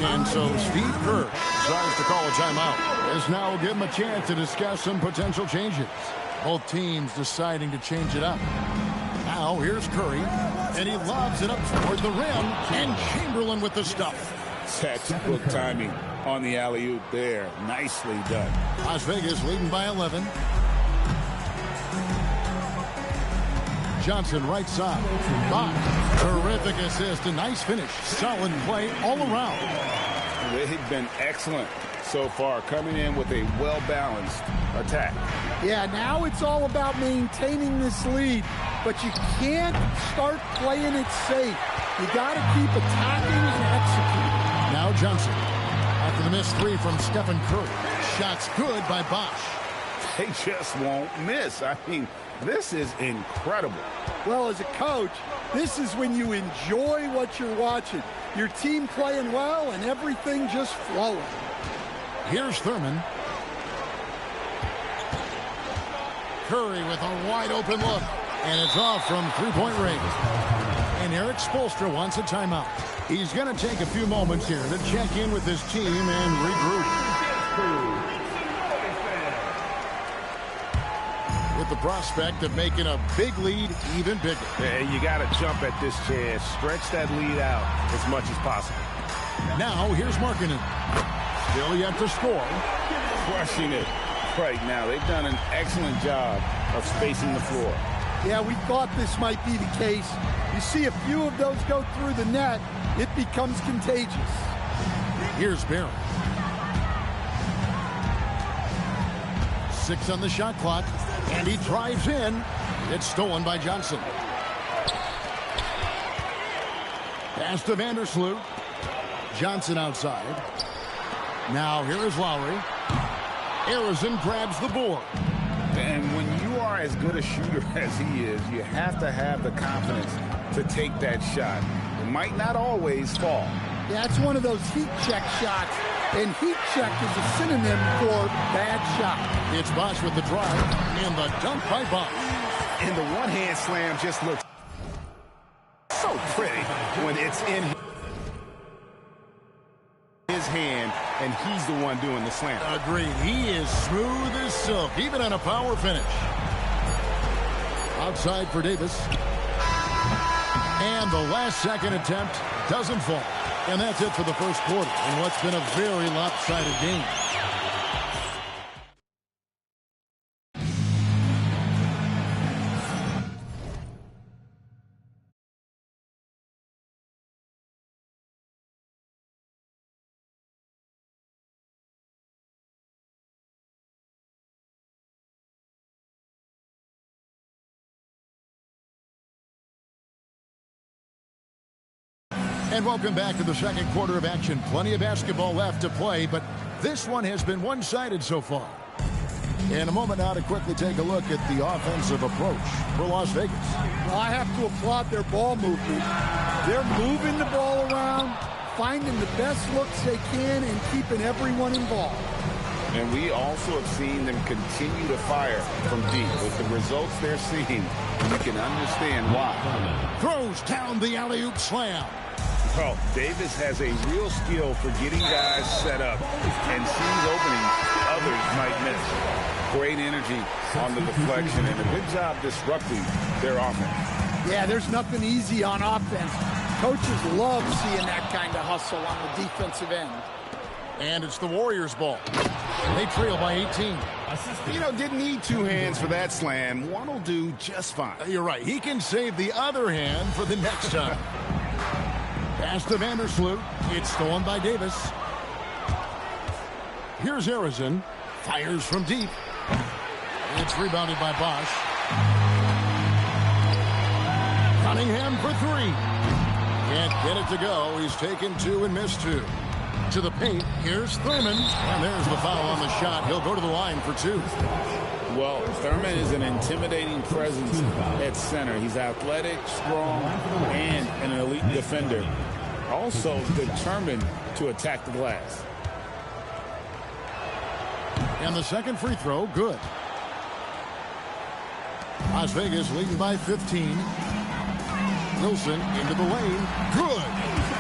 And so Steve Kerr decides to call a timeout. This now will give him a chance to discuss some potential changes. Both teams deciding to change it up. Now here's Curry, and he lobs it up toward the rim, and Chamberlain with the stuff. Textbook timing on the alley-oop there. Nicely done. Las Vegas leading by 11. Johnson right side. Bosh. Terrific assist. A nice finish. Solid play all around. They've been excellent so far, coming in with a well-balanced attack. Yeah, now it's all about maintaining this lead, but you can't start playing it safe. You got to keep attacking and executing. Now Johnson. After the missed three from Stephen Curry. Shots good by Bosh. They just won't miss. I mean, this is incredible. Well, as a coach, this is when you enjoy what you're watching. Your team playing well and everything just flowing. Here's Thurman. Curry with a wide open look. And it's off from three-point range. And Eric Spoelstra wants a timeout. He's going to take a few moments here to check in with his team and regroup. With the prospect of making a big lead even bigger. Yeah, you got to jump at this chance. Stretch that lead out as much as possible. Now here's Markkanen. Still yet to score. Crushing it right now. They've done an excellent job of spacing the floor. Yeah, we thought this might be the case. You see a few of those go through the net, it becomes contagious. Here's Barron. 6 on the shot clock, and he drives in. It's stolen by Johnson. Pass to Vandersloot. Johnson outside. Now here is Lowry. Arizin grabs the board. And when you are as good a shooter as he is, you have to have the confidence to take that shot. It might not always fall. Yeah, it's one of those heat check shots, and heat check is a synonym for bad shot. It's Bosch with the drive, and the dunk by Bosch. And the one-hand slam just looks so pretty when it's in his hand, and he's the one doing the slam. Agreed. He is smooth as silk, even on a power finish. Outside for Davis. And the last second attempt doesn't fall. And that's it for the first quarter in what's been a very lopsided game. And welcome back to the second quarter of action. Plenty of basketball left to play, but this one has been one-sided so far. In a moment now to quickly take a look at the offensive approach for Las Vegas. Well, I have to applaud their ball movement. They're moving the ball around, finding the best looks they can, and keeping everyone involved. And we also have seen them continue to fire from deep. With the results they're seeing, you can understand why. Throws down the alley-oop slam. Well, Davis has a real skill for getting guys set up and sees openings others might miss. Great energy on the deflection and a good job disrupting their offense. Yeah, there's nothing easy on offense. Coaches love seeing that kind of hustle on the defensive end. And it's the Warriors' ball. They trail by 18. You know, didn't need two hands for that slam. One will do just fine. You're right. He can save the other hand for the next time. Pass to Vandersloot. It's stolen by Davis. Here's Arizin. Fires from deep. It's rebounded by Bosch. Cunningham for three. Can't get it to go. He's taken two and missed two. To the paint. Here's Thurman. And there's the foul on the shot. He'll go to the line for two. Well, Thurman is an intimidating presence at center. He's athletic, strong, and an elite defender. Also determined to attack the glass. And the second free throw, good. Las Vegas leading by 15. Wilson into the lane, good.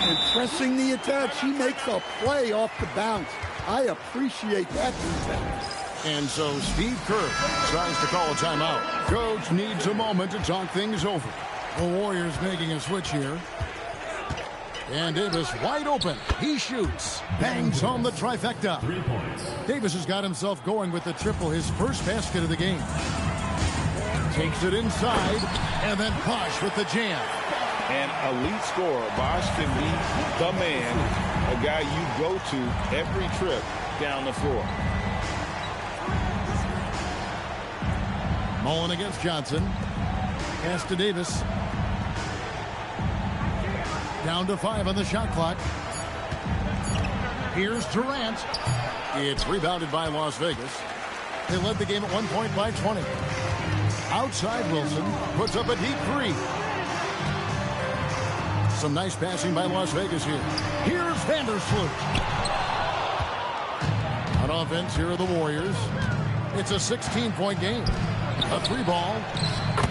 And pressing the attack, she makes a play off the bounce. I appreciate that defense. And so Steve Kerr tries to call a timeout. Coach needs a moment to talk things over. The Warriors making a switch here. And Davis wide open. He shoots. Bangs home the trifecta. 3 points. Davis has got himself going with the triple, his first basket of the game. Takes it inside. And then Bosch with the jam. An elite scorer. Bosch can be the man, a guy you go to every trip down the floor. Mullen against Johnson. Pass to Davis. Down to 5 on the shot clock. Here's Durant. It's rebounded by Las Vegas. They led the game at 1 point by 20. Outside Wilson puts up a deep three. Some nice passing by Las Vegas here. Here's Vandersloot. On offense, here are the Warriors. It's a 16-point game. A three ball.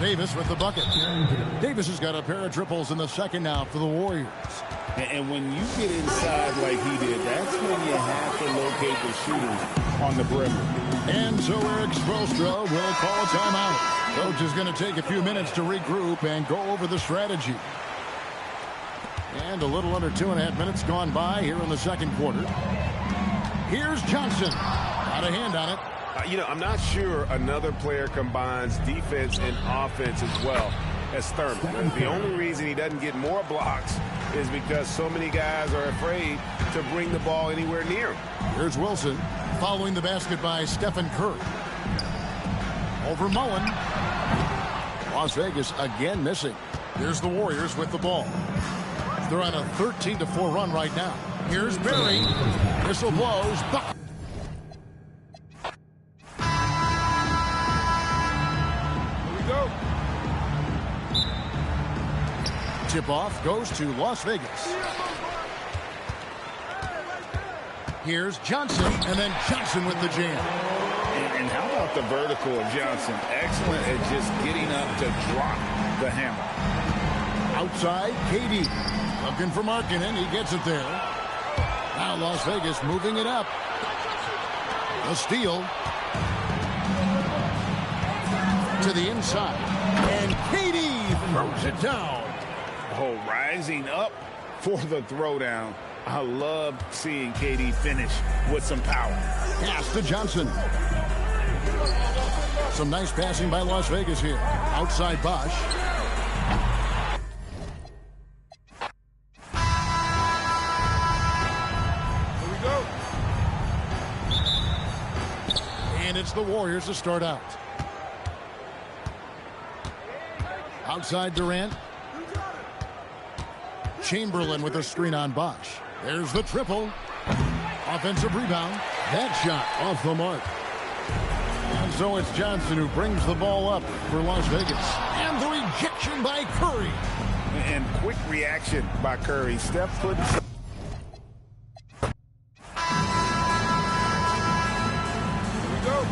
Davis with the bucket. Davis has got a pair of triples in the second now for the Warriors. And when you get inside like he did, that's when you have to locate the shooters on the perimeter. And so Eric Spoelstra will call a timeout. Coach is going to take a few minutes to regroup and go over the strategy. And a little under 2.5 minutes gone by here in the second quarter. Here's Johnson. Got a hand on it. You know, I'm not sure another player combines defense and offense as well as Thurman. The only reason he doesn't get more blocks is because so many guys are afraid to bring the ball anywhere near him. Here's Wilson following the basket by Stephen Kerr. Over Mullen. Las Vegas again missing. Here's the Warriors with the ball. They're on a 13-4 run right now. Here's Barry. Whistle blows. Tip-off goes to Las Vegas. Here's Johnson, and then Johnson with the jam. And how about the vertical of Johnson? Excellent at just getting up to drop the hammer. Outside, Cody. Looking for Markkinen. He gets it there. Now Las Vegas moving it up. A steal. To the inside. And Cody throws it down. Oh, rising up for the throwdown. I love seeing Cody finish with some power. Pass to Johnson. Some nice passing by Las Vegas here. Outside Bosch. Here we go. And it's the Warriors to start out. Outside Durant. Chamberlain with a screen on Bosch. There's the triple. Offensive rebound. That shot off the mark. And so it's Johnson who brings the ball up for Las Vegas. And the rejection by Curry. And quick reaction by Curry. Steph putting... Here we go.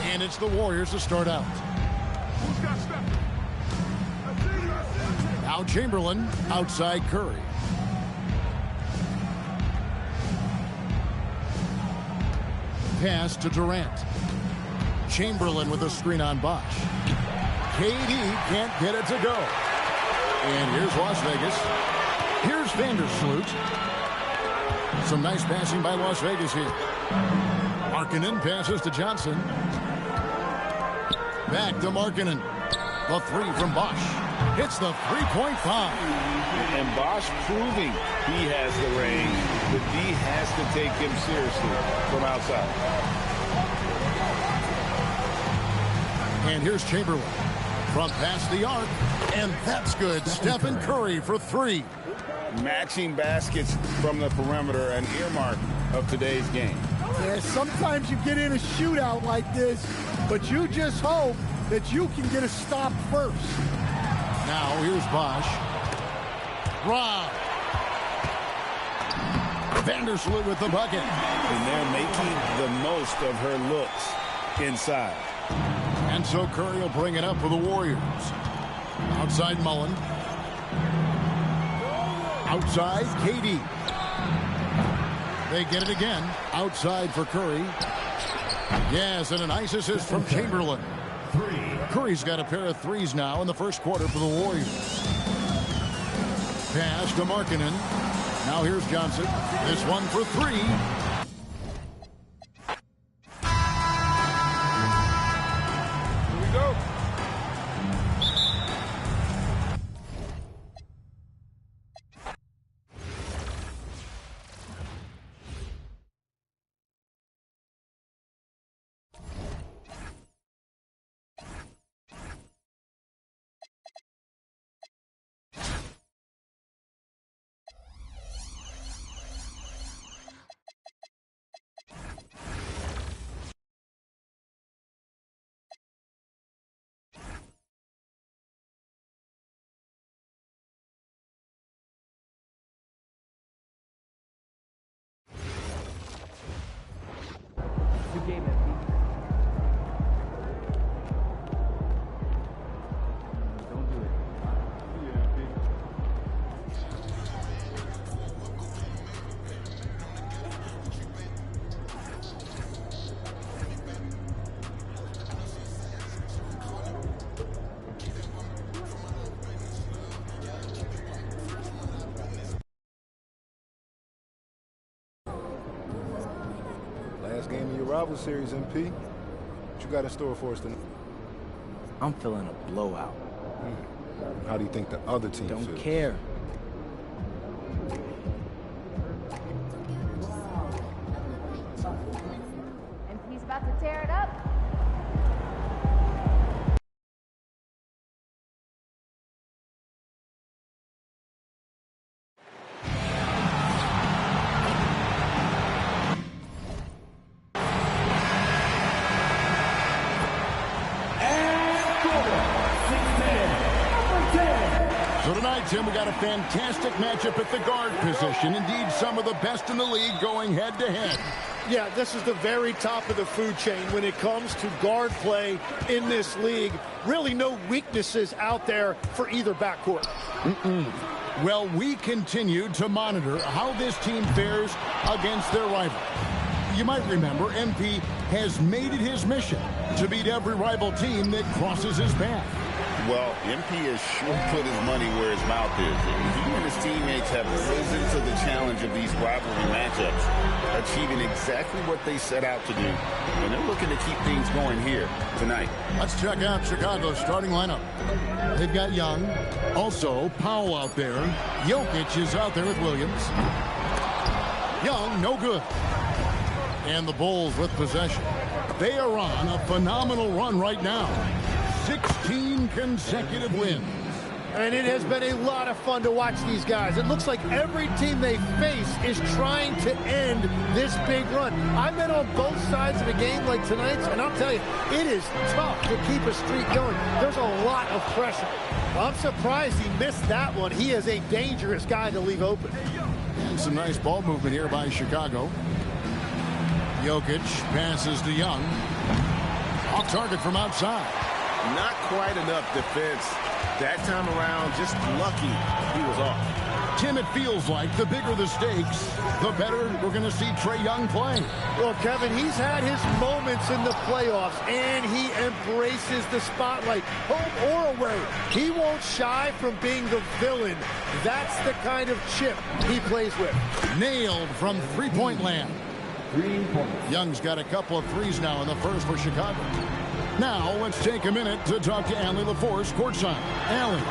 And it's the Warriors to start out. Who's got Steph? Now Chamberlain outside Curry. Pass to Durant. Chamberlain with a screen on Bosch. KD can't get it to go. And here's Las Vegas. Here's Vandersloot. Some nice passing by Las Vegas here. Markkinen passes to Johnson. Back to Markkinen. The three from Bosch. Hits the three-point foul. And Bosch proving he has the range, but he has to take him seriously from outside. And here's Chamberlain from past the arc. And that's good. Stephen Curry for three. Matching baskets from the perimeter, an earmark of today's game. Yeah, sometimes you get in a shootout like this, but you just hope that you can get a stop first. Now here's Bosch. Rob. Vandersloot with the bucket. And they're making the most of her looks inside. And so Curry will bring it up for the Warriors. Outside Mullen. Outside KD. They get it again. Outside for Curry. Yes, and a nice assist from Chamberlain. Curry's got a pair of threes now in the first quarter for the Warriors. Pass to Markkinen. Now here's Johnson. This one for three. Here we go. Good game, MP. Don't do it. Last game of your rival series, MP. What you got in store for us tonight? I'm feeling a blowout. How do you think the other team Don't feels? care. And he's about to tear it up. So tonight, Tim, we got a fantastic matchup at the guard position. Indeed, some of the best in the league going head-to-head. Yeah, this is the very top of the food chain when it comes to guard play in this league. Really no weaknesses out there for either backcourt. Well, we continue to monitor how this team fares against their rival. You might remember MP has made it his mission to beat every rival team that crosses his path. Well, MP has sure put his money where his mouth is. He and his teammates have risen to the challenge of these rivalry matchups, achieving exactly what they set out to do. And they're looking to keep things going here tonight. Let's check out Chicago's starting lineup. They've got Young, also Powell out there. Jokic is out there with Williams. Young, no good. And the Bulls with possession. They are on a phenomenal run right now. 16 consecutive wins. And it has been a lot of fun to watch these guys. It looks like every team they face is trying to end this big run. I've been on both sides of a game like tonight's, and I'll tell you, it is tough to keep a streak going. There's a lot of pressure. I'm surprised he missed that one. He is a dangerous guy to leave open. And some nice ball movement here by Chicago. Jokic passes to Young. Off target from outside. Not quite enough defense. That time around, just lucky he was off. Tim, it feels like the bigger the stakes, the better we're going to see Trae Young play. Well, Kevin, he's had his moments in the playoffs, and he embraces the spotlight, home or away. He won't shy from being the villain. That's the kind of chip he plays with. Nailed from three-point land. Young's got a couple of threes now in the first for Chicago. Now, let's take a minute to talk to Allie LaForce courtside. Allie.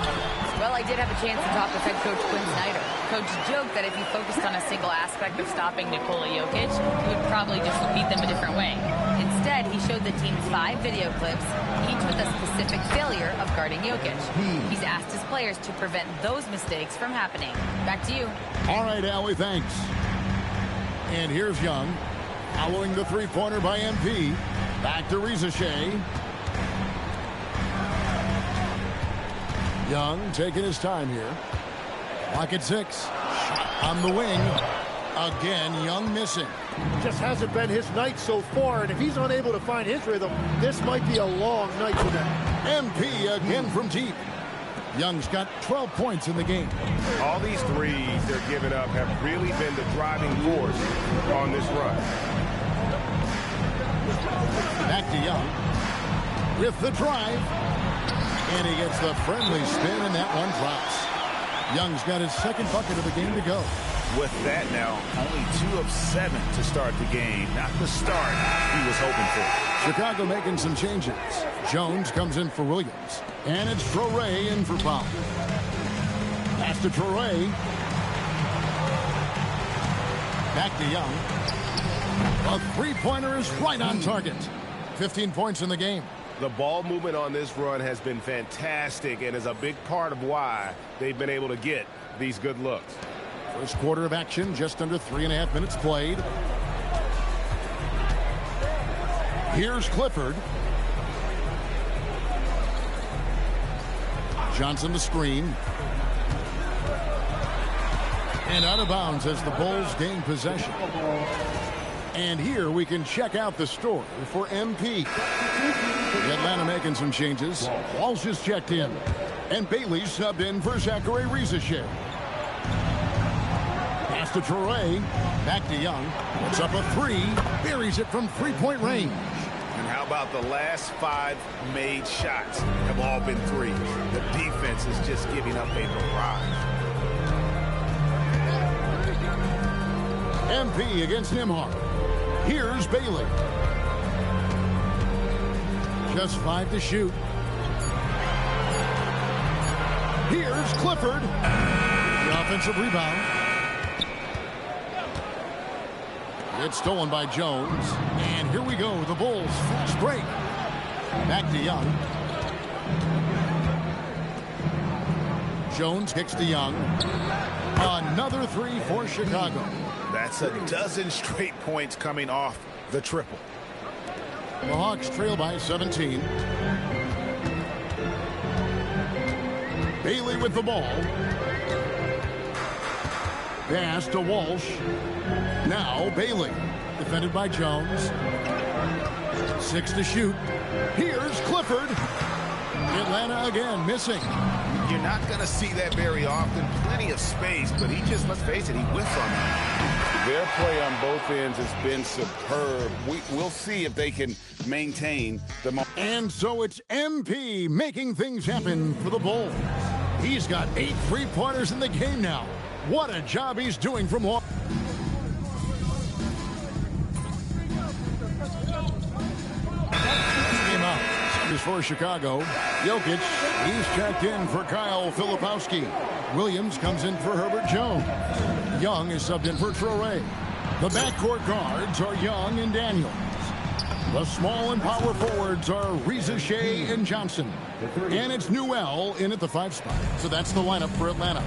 Well, I did have a chance to talk with head coach Quinn Snyder. Coach joked that if he focused on a single aspect of stopping Nikola Jokic, he would probably just beat them a different way. Instead, he showed the team's 5 video clips, each with a specific failure of guarding Jokic. He's asked his players to prevent those mistakes from happening. Back to you. All right, Allie, thanks. And here's Young, following the three-pointer by MP. Back to Shea. Young taking his time here. Clock at 6. Shot on the wing. Again, Young missing. Just hasn't been his night so far, and if he's unable to find his rhythm, this might be a long night for them. MP again from deep. Young's got 12 points in the game. All these threes they're giving up have really been the driving force on this run. Back to Young with the drive. And he gets the friendly spin, and that one drops. Young's got his second bucket of the game to go. With that now, only 2 of 7 to start the game. Not the start he was hoping for. Chicago making some changes. Jones comes in for Williams. And it's Traore in for Powell. Pass to Traore. Back to Young. A three-pointer is right on target. 15 points in the game. The ball movement on this run has been fantastic and is a big part of why they've been able to get these good looks. First quarter of action, just under 3.5 minutes played. Here's Clifford. Johnson the screen. And out of bounds as the Bulls gain possession. And here we can check out the story for MP. Atlanta making some changes. Walsh is checked in. And Bailey subbed in for Zachary Shea. Pass to Traore. Back to Young. Puts up a 3. Buries it from three-point range. And how about the last 5 made shots have all been threes? The defense is just giving up a barrage. MP against Nembhard. Here's Bailey. Just 5 to shoot. Here's Clifford. The offensive rebound. It's stolen by Jones. And here we go. The Bulls fast break. Back to Young. Jones kicks to Young. Another 3 for Chicago. That's a dozen straight points coming off the triple. The Hawks trail by 17. Bailey with the ball. Pass to Walsh. Now Bailey. Defended by Jones. 6 to shoot. Here's Clifford. Atlanta again missing. You're not going to see that very often. Plenty of space, but he just, let's face it, he whiffs on it. Their play on both ends has been superb. We'll see if they can maintain the momentum. And so it's MP making things happen for the Bulls. He's got 8 3-pointers in the game now. What a job he's doing from long. Game out. Is for Chicago. Jokic, he's checked in for Kyle Filipowski. Williams comes in for Herbert Jones. Young is subbed in for Traore. The backcourt guards are Young and Daniels. The small and power forwards are Reza Shea and Johnson. And it's Nouveau in at the 5 spot. So that's the lineup for Atlanta.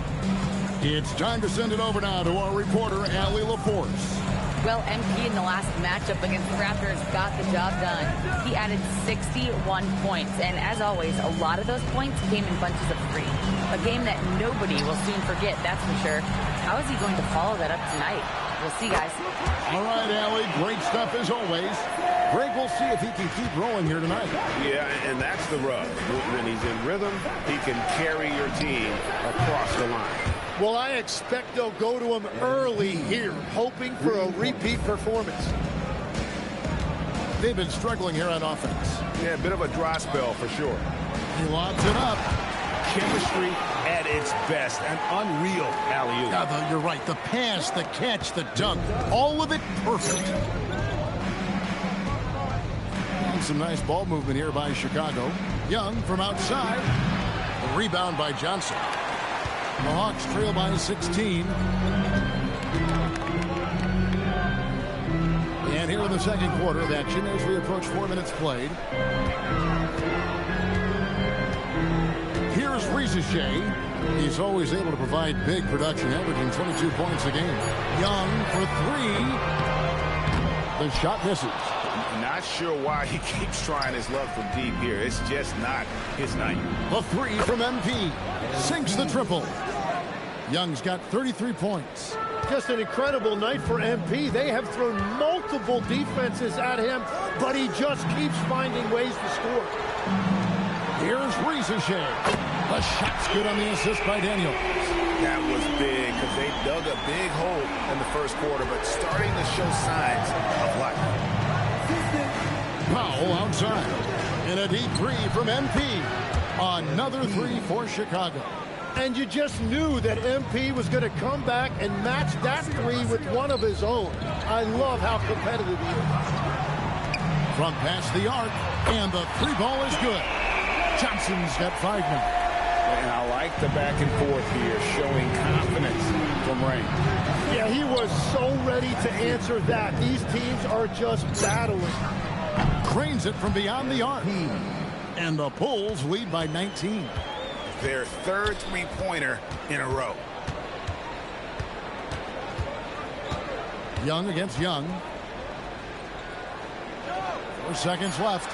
It's time to send it over now to our reporter, Allie LaForce. Well, MP in the last matchup against the Raptors got the job done. He added 61 points, and as always, a lot of those points came in bunches of 3. A game that nobody will soon forget, that's for sure. How is he going to follow that up tonight? We'll see, guys. All right, Allie, great stuff as always. Greg, we'll see if he can keep rolling here tonight. Yeah, and that's the rub. When he's in rhythm, he can carry your team across the line. Well, I expect they'll go to him early here, hoping for a repeat performance. They've been struggling here on offense. Yeah, a bit of a dry spell for sure. He lobs it up. Chemistry at its best. An unreal alley-oop. Yeah, you're right. The pass, the catch, the dunk, all of it perfect. And some nice ball movement here by Chicago. Young from outside. A rebound by Johnson. The Hawks trail by 16. And here in the second quarter of action as we approach 4 minutes played. Here's Reza Shea. He's always able to provide big production, averaging 22 points a game. Young for 3. The shot misses. Not sure why he keeps trying his luck from deep here. It's just not his night. A 3 from MP. Sinks the triple. Young's got 33 points. Just an incredible night for MP. They have thrown multiple defenses at him, but he just keeps finding ways to score. Here's Reza Shea. The shot's good on the assist by Daniels. That was big because they dug a big hole in the first quarter, but starting to show signs of life. Powell outside. And a deep 3 from MP. Another 3 for Chicago. And you just knew that MP was going to come back and match that 3 with one of his own. I love how competitive he is. From past the arc, and the 3 ball is good. Johnson's got 5 now. And I like the back and forth here, showing confidence from Ray. Yeah, he was so ready to answer that. These teams are just battling. Cranes it from beyond the arc. And the Bulls lead by 19. Their 3rd 3-pointer in a row. Young against Young. 4 seconds left.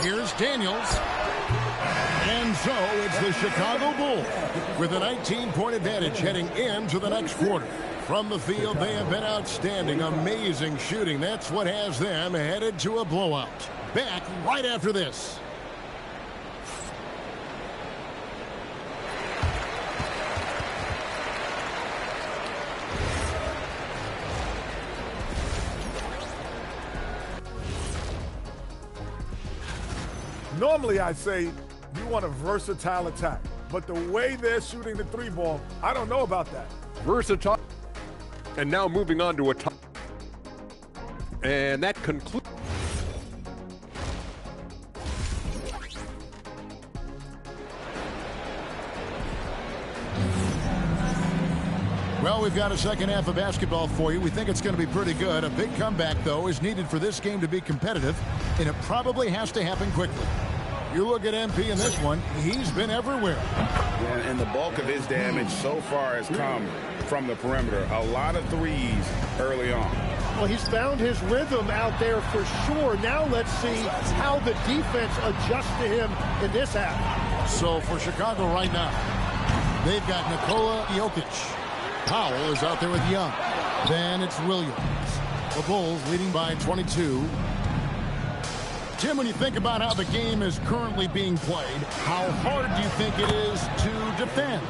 Here's Daniels. And so it's the Chicago Bulls with a 19-point advantage heading into the next quarter. From the field, they have been outstanding. Amazing shooting. That's what has them headed to a blowout. Back right after this. Normally, I'd say you want a versatile attack. But the way they're shooting the 3 ball, I don't know about that. Versatile. And now moving on to a top. And that concludes. Well, we've got a second half of basketball for you. We think it's going to be pretty good. A big comeback, though, is needed for this game to be competitive, and it probably has to happen quickly. You look at MP in this one, he's been everywhere. And the bulk of his damage so far has come from the perimeter. A lot of threes early on. Well, he's found his rhythm out there for sure. Now let's see how the defense adjusts to him in this half. So for Chicago right now, they've got Nikola Jokic. Powell is out there with Young. Then it's Williams. The Bulls leading by 22. Tim, when you think about how the game is currently being played, how hard do you think it is to defend?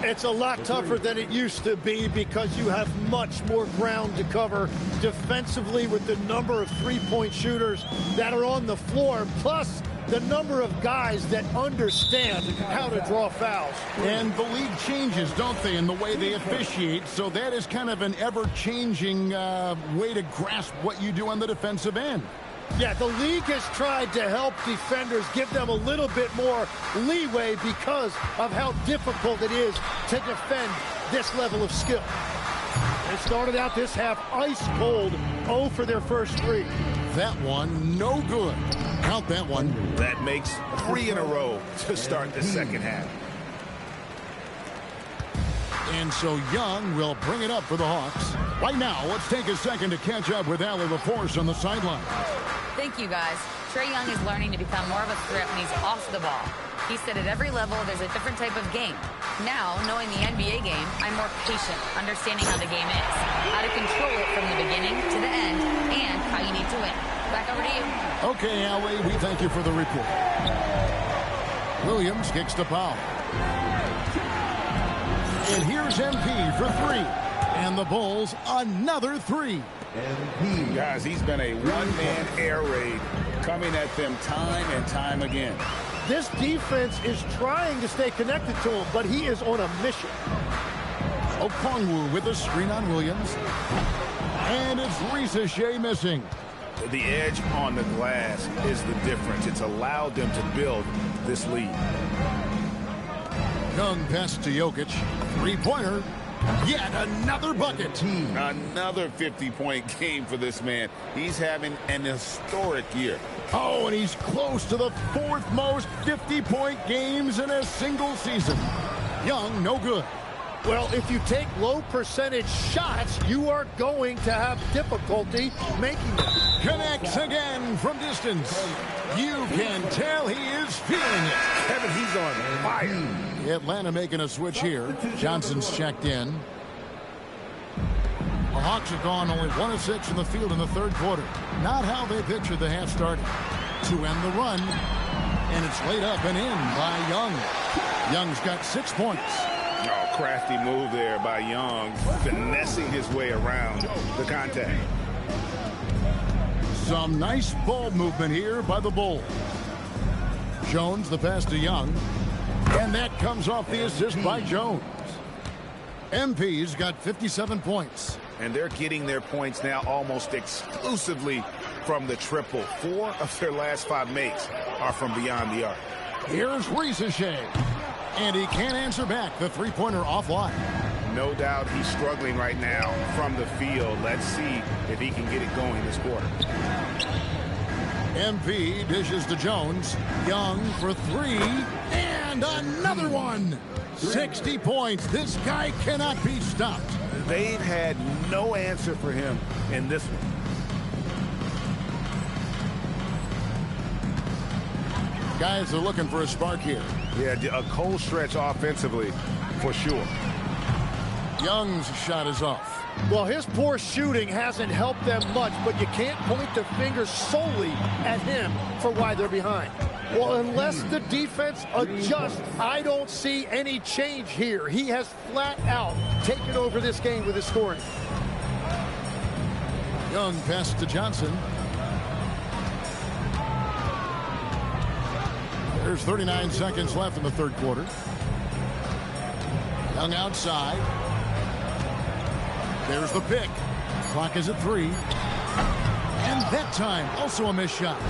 It's a lot tougher than it used to be because you have much more ground to cover defensively with the number of three-point shooters that are on the floor, plus the number of guys that understand how to draw fouls. And the league changes, don't they, in the way they officiate, so that is kind of an ever-changing way to grasp what you do on the defensive end. Yeah, the league has tried to help defenders, give them a little bit more leeway because of how difficult it is to defend this level of skill. They started out this half ice cold, 0 for their first 3. That one, no good. Count that one. That makes 3 in a row to start the second half. And so Young will bring it up for the Hawks. Right now, let's take a second to catch up with Allie LaForce on the sideline. Thank you, guys. Trae Young is learning to become more of a threat when he's off the ball. He said at every level there's a different type of game. Now, knowing the NBA game, I'm more patient, understanding how the game is, how to control it from the beginning to the end, and how you need to win. Back over to you. Okay, Allie, we thank you for the report. Williams kicks to Powell. And here's MP for 3. And the Bulls, another 3. Guys, he's been a one-man air raid coming at them time and time again. This defense is trying to stay connected to him, but he is on a mission. Okongwu with a screen on Williams. And it's Risa Shea missing. The edge on the glass is the difference. It's allowed them to build this lead. Young pass to Jokic. Three-pointer. Yet another bucket. Another 50-point game for this man. He's having an historic year. Oh, and he's close to the 4th most 50-point games in a single season. Young, no good. Well, if you take low percentage shots, you are going to have difficulty making them. Connects again from distance. You can tell he is feeling it. Kevin, he's on fire. Atlanta making a switch here. Johnson's checked in. The Hawks have gone only 1 of 6 in the field in the 3rd quarter. Not how they pictured the half starting. To end the run. And it's laid up and in by Young. Young's got 6 points. Oh, crafty move there by Young, finessing his way around the contact. Some nice ball movement here by the Bulls. Jones, the pass to Young. And that comes off the assist by Jones. MP's got 57 points. And they're getting their points now almost exclusively from the triple. 4 of their last 5 makes are from beyond the arc. Here's Risa Shea. And he can't answer back. The three-pointer offline. No doubt he's struggling right now from the field. Let's see if he can get it going this quarter. MP dishes to Jones. Young for 3. And another one. 60 points. This guy cannot be stopped. They've had no answer for him in this one. Guys are looking for a spark here. Yeah, a cold stretch offensively for sure. Young's shot is off. Well, his poor shooting hasn't helped them much, but you can't point the finger solely at him for why they're behind. Well, unless the defense adjusts, I don't see any change here. He has flat out taken over this game with his scoring. Young pass to Johnson. There's 39 seconds left in the 3rd quarter. Young outside. There's the pick. Clock is at 3. And that time, also a missed shot.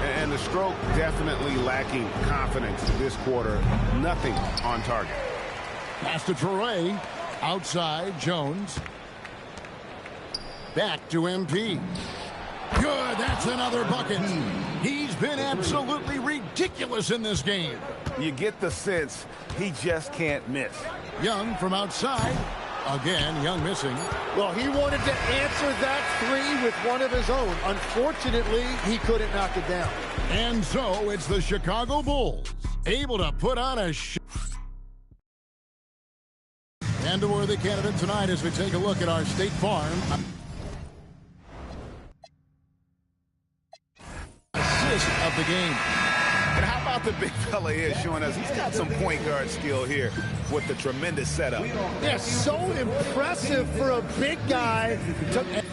And the stroke definitely lacking confidence this quarter. Nothing on target. Pass to Traore. Outside, Jones. Back to MP. Good, that's another bucket. He's been absolutely ridiculous in this game. You get the sense he just can't miss. Young from outside. Again, Young missing. Well, he wanted to answer that 3 with one of his own. Unfortunately, he couldn't knock it down. And so it's the Chicago Bulls able to put on a show. And a worthy candidate tonight as we take a look at our State Farm assist of the game. And how about the big fella here showing us he's got some point guard skill here with the tremendous setup. Yeah, so impressive for a big guy to...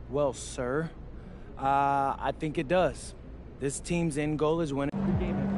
Well, sir, I think it does. This team's end goal is winning the game.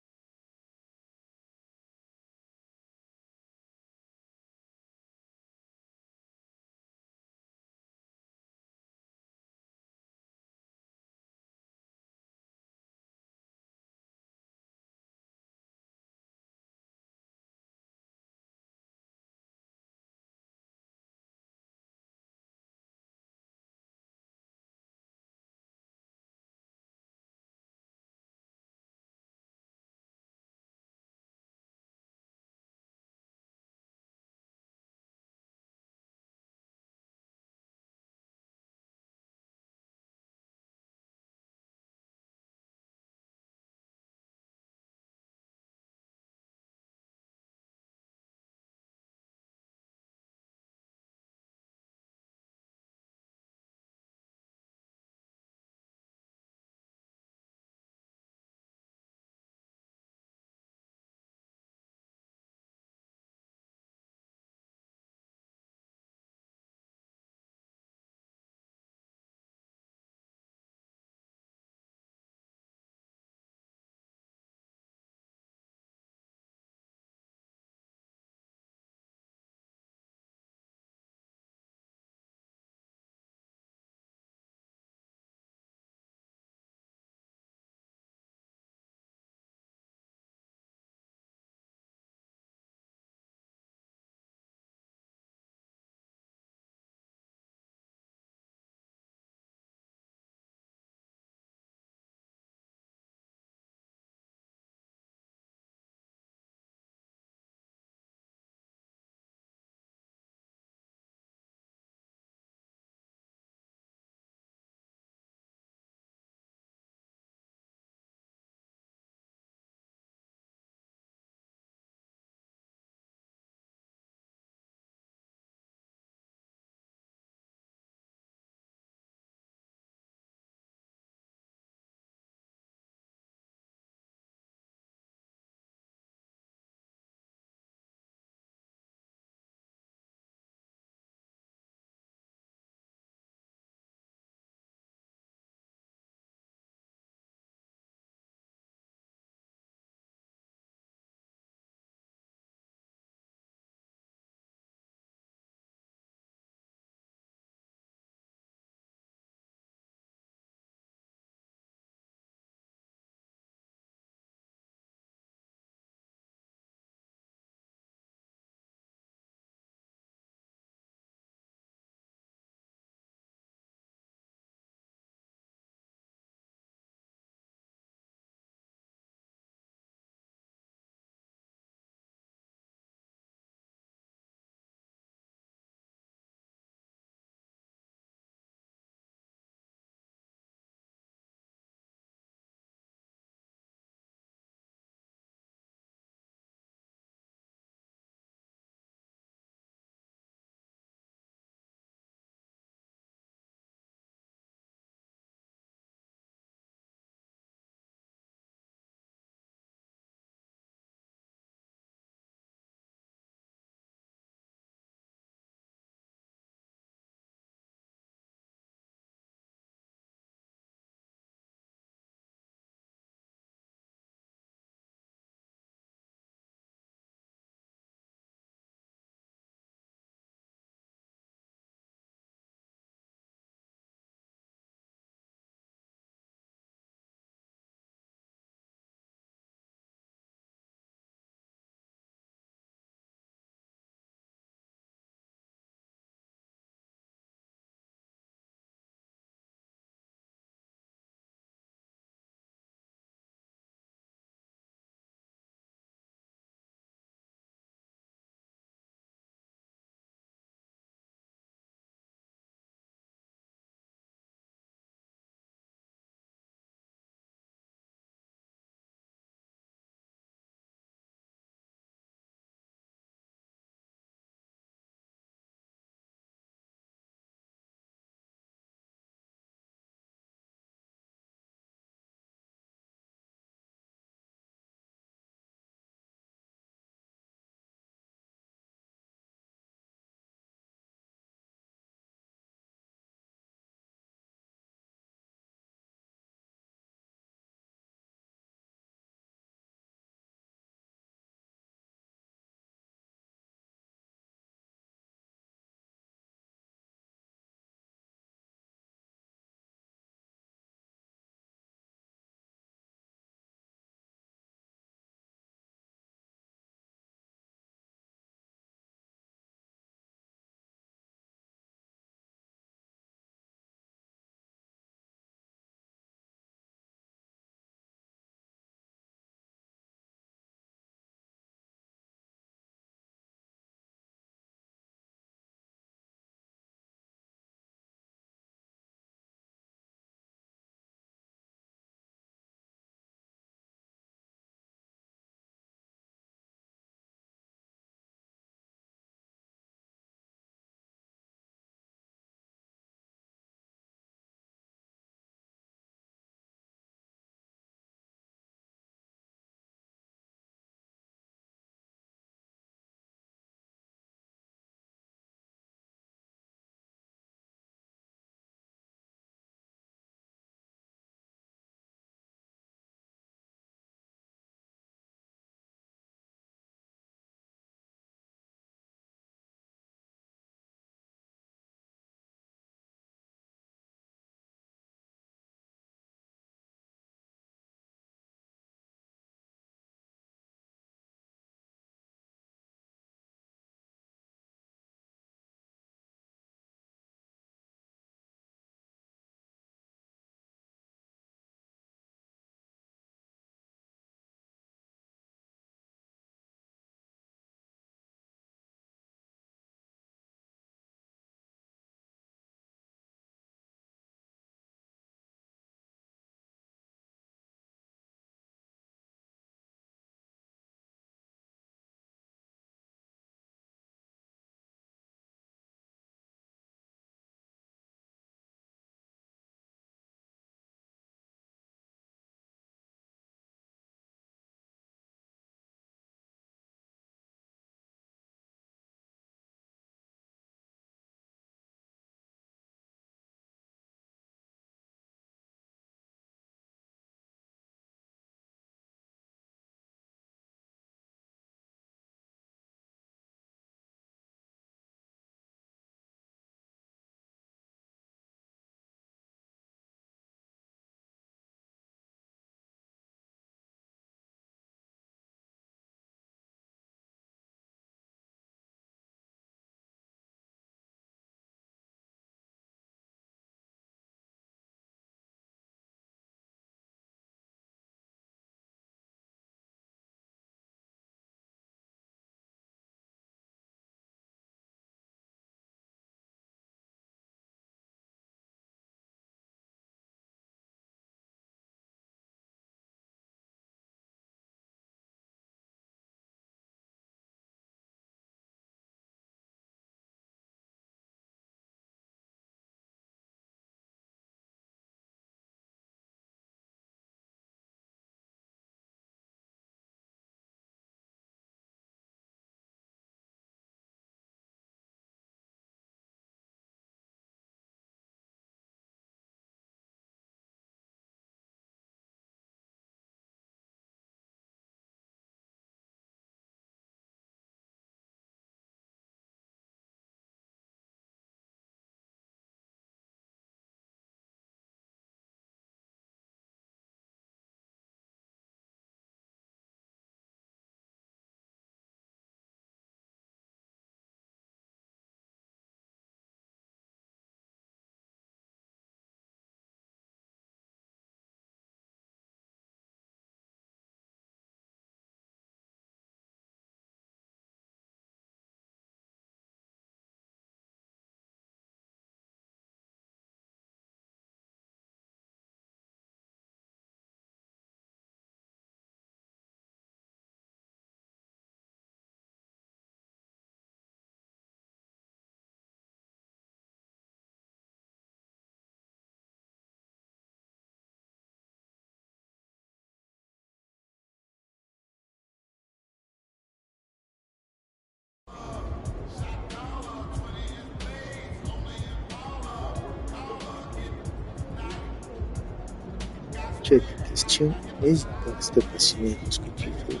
tu as des questions, n'hésite pas à rester passionné dans ce que tu fais.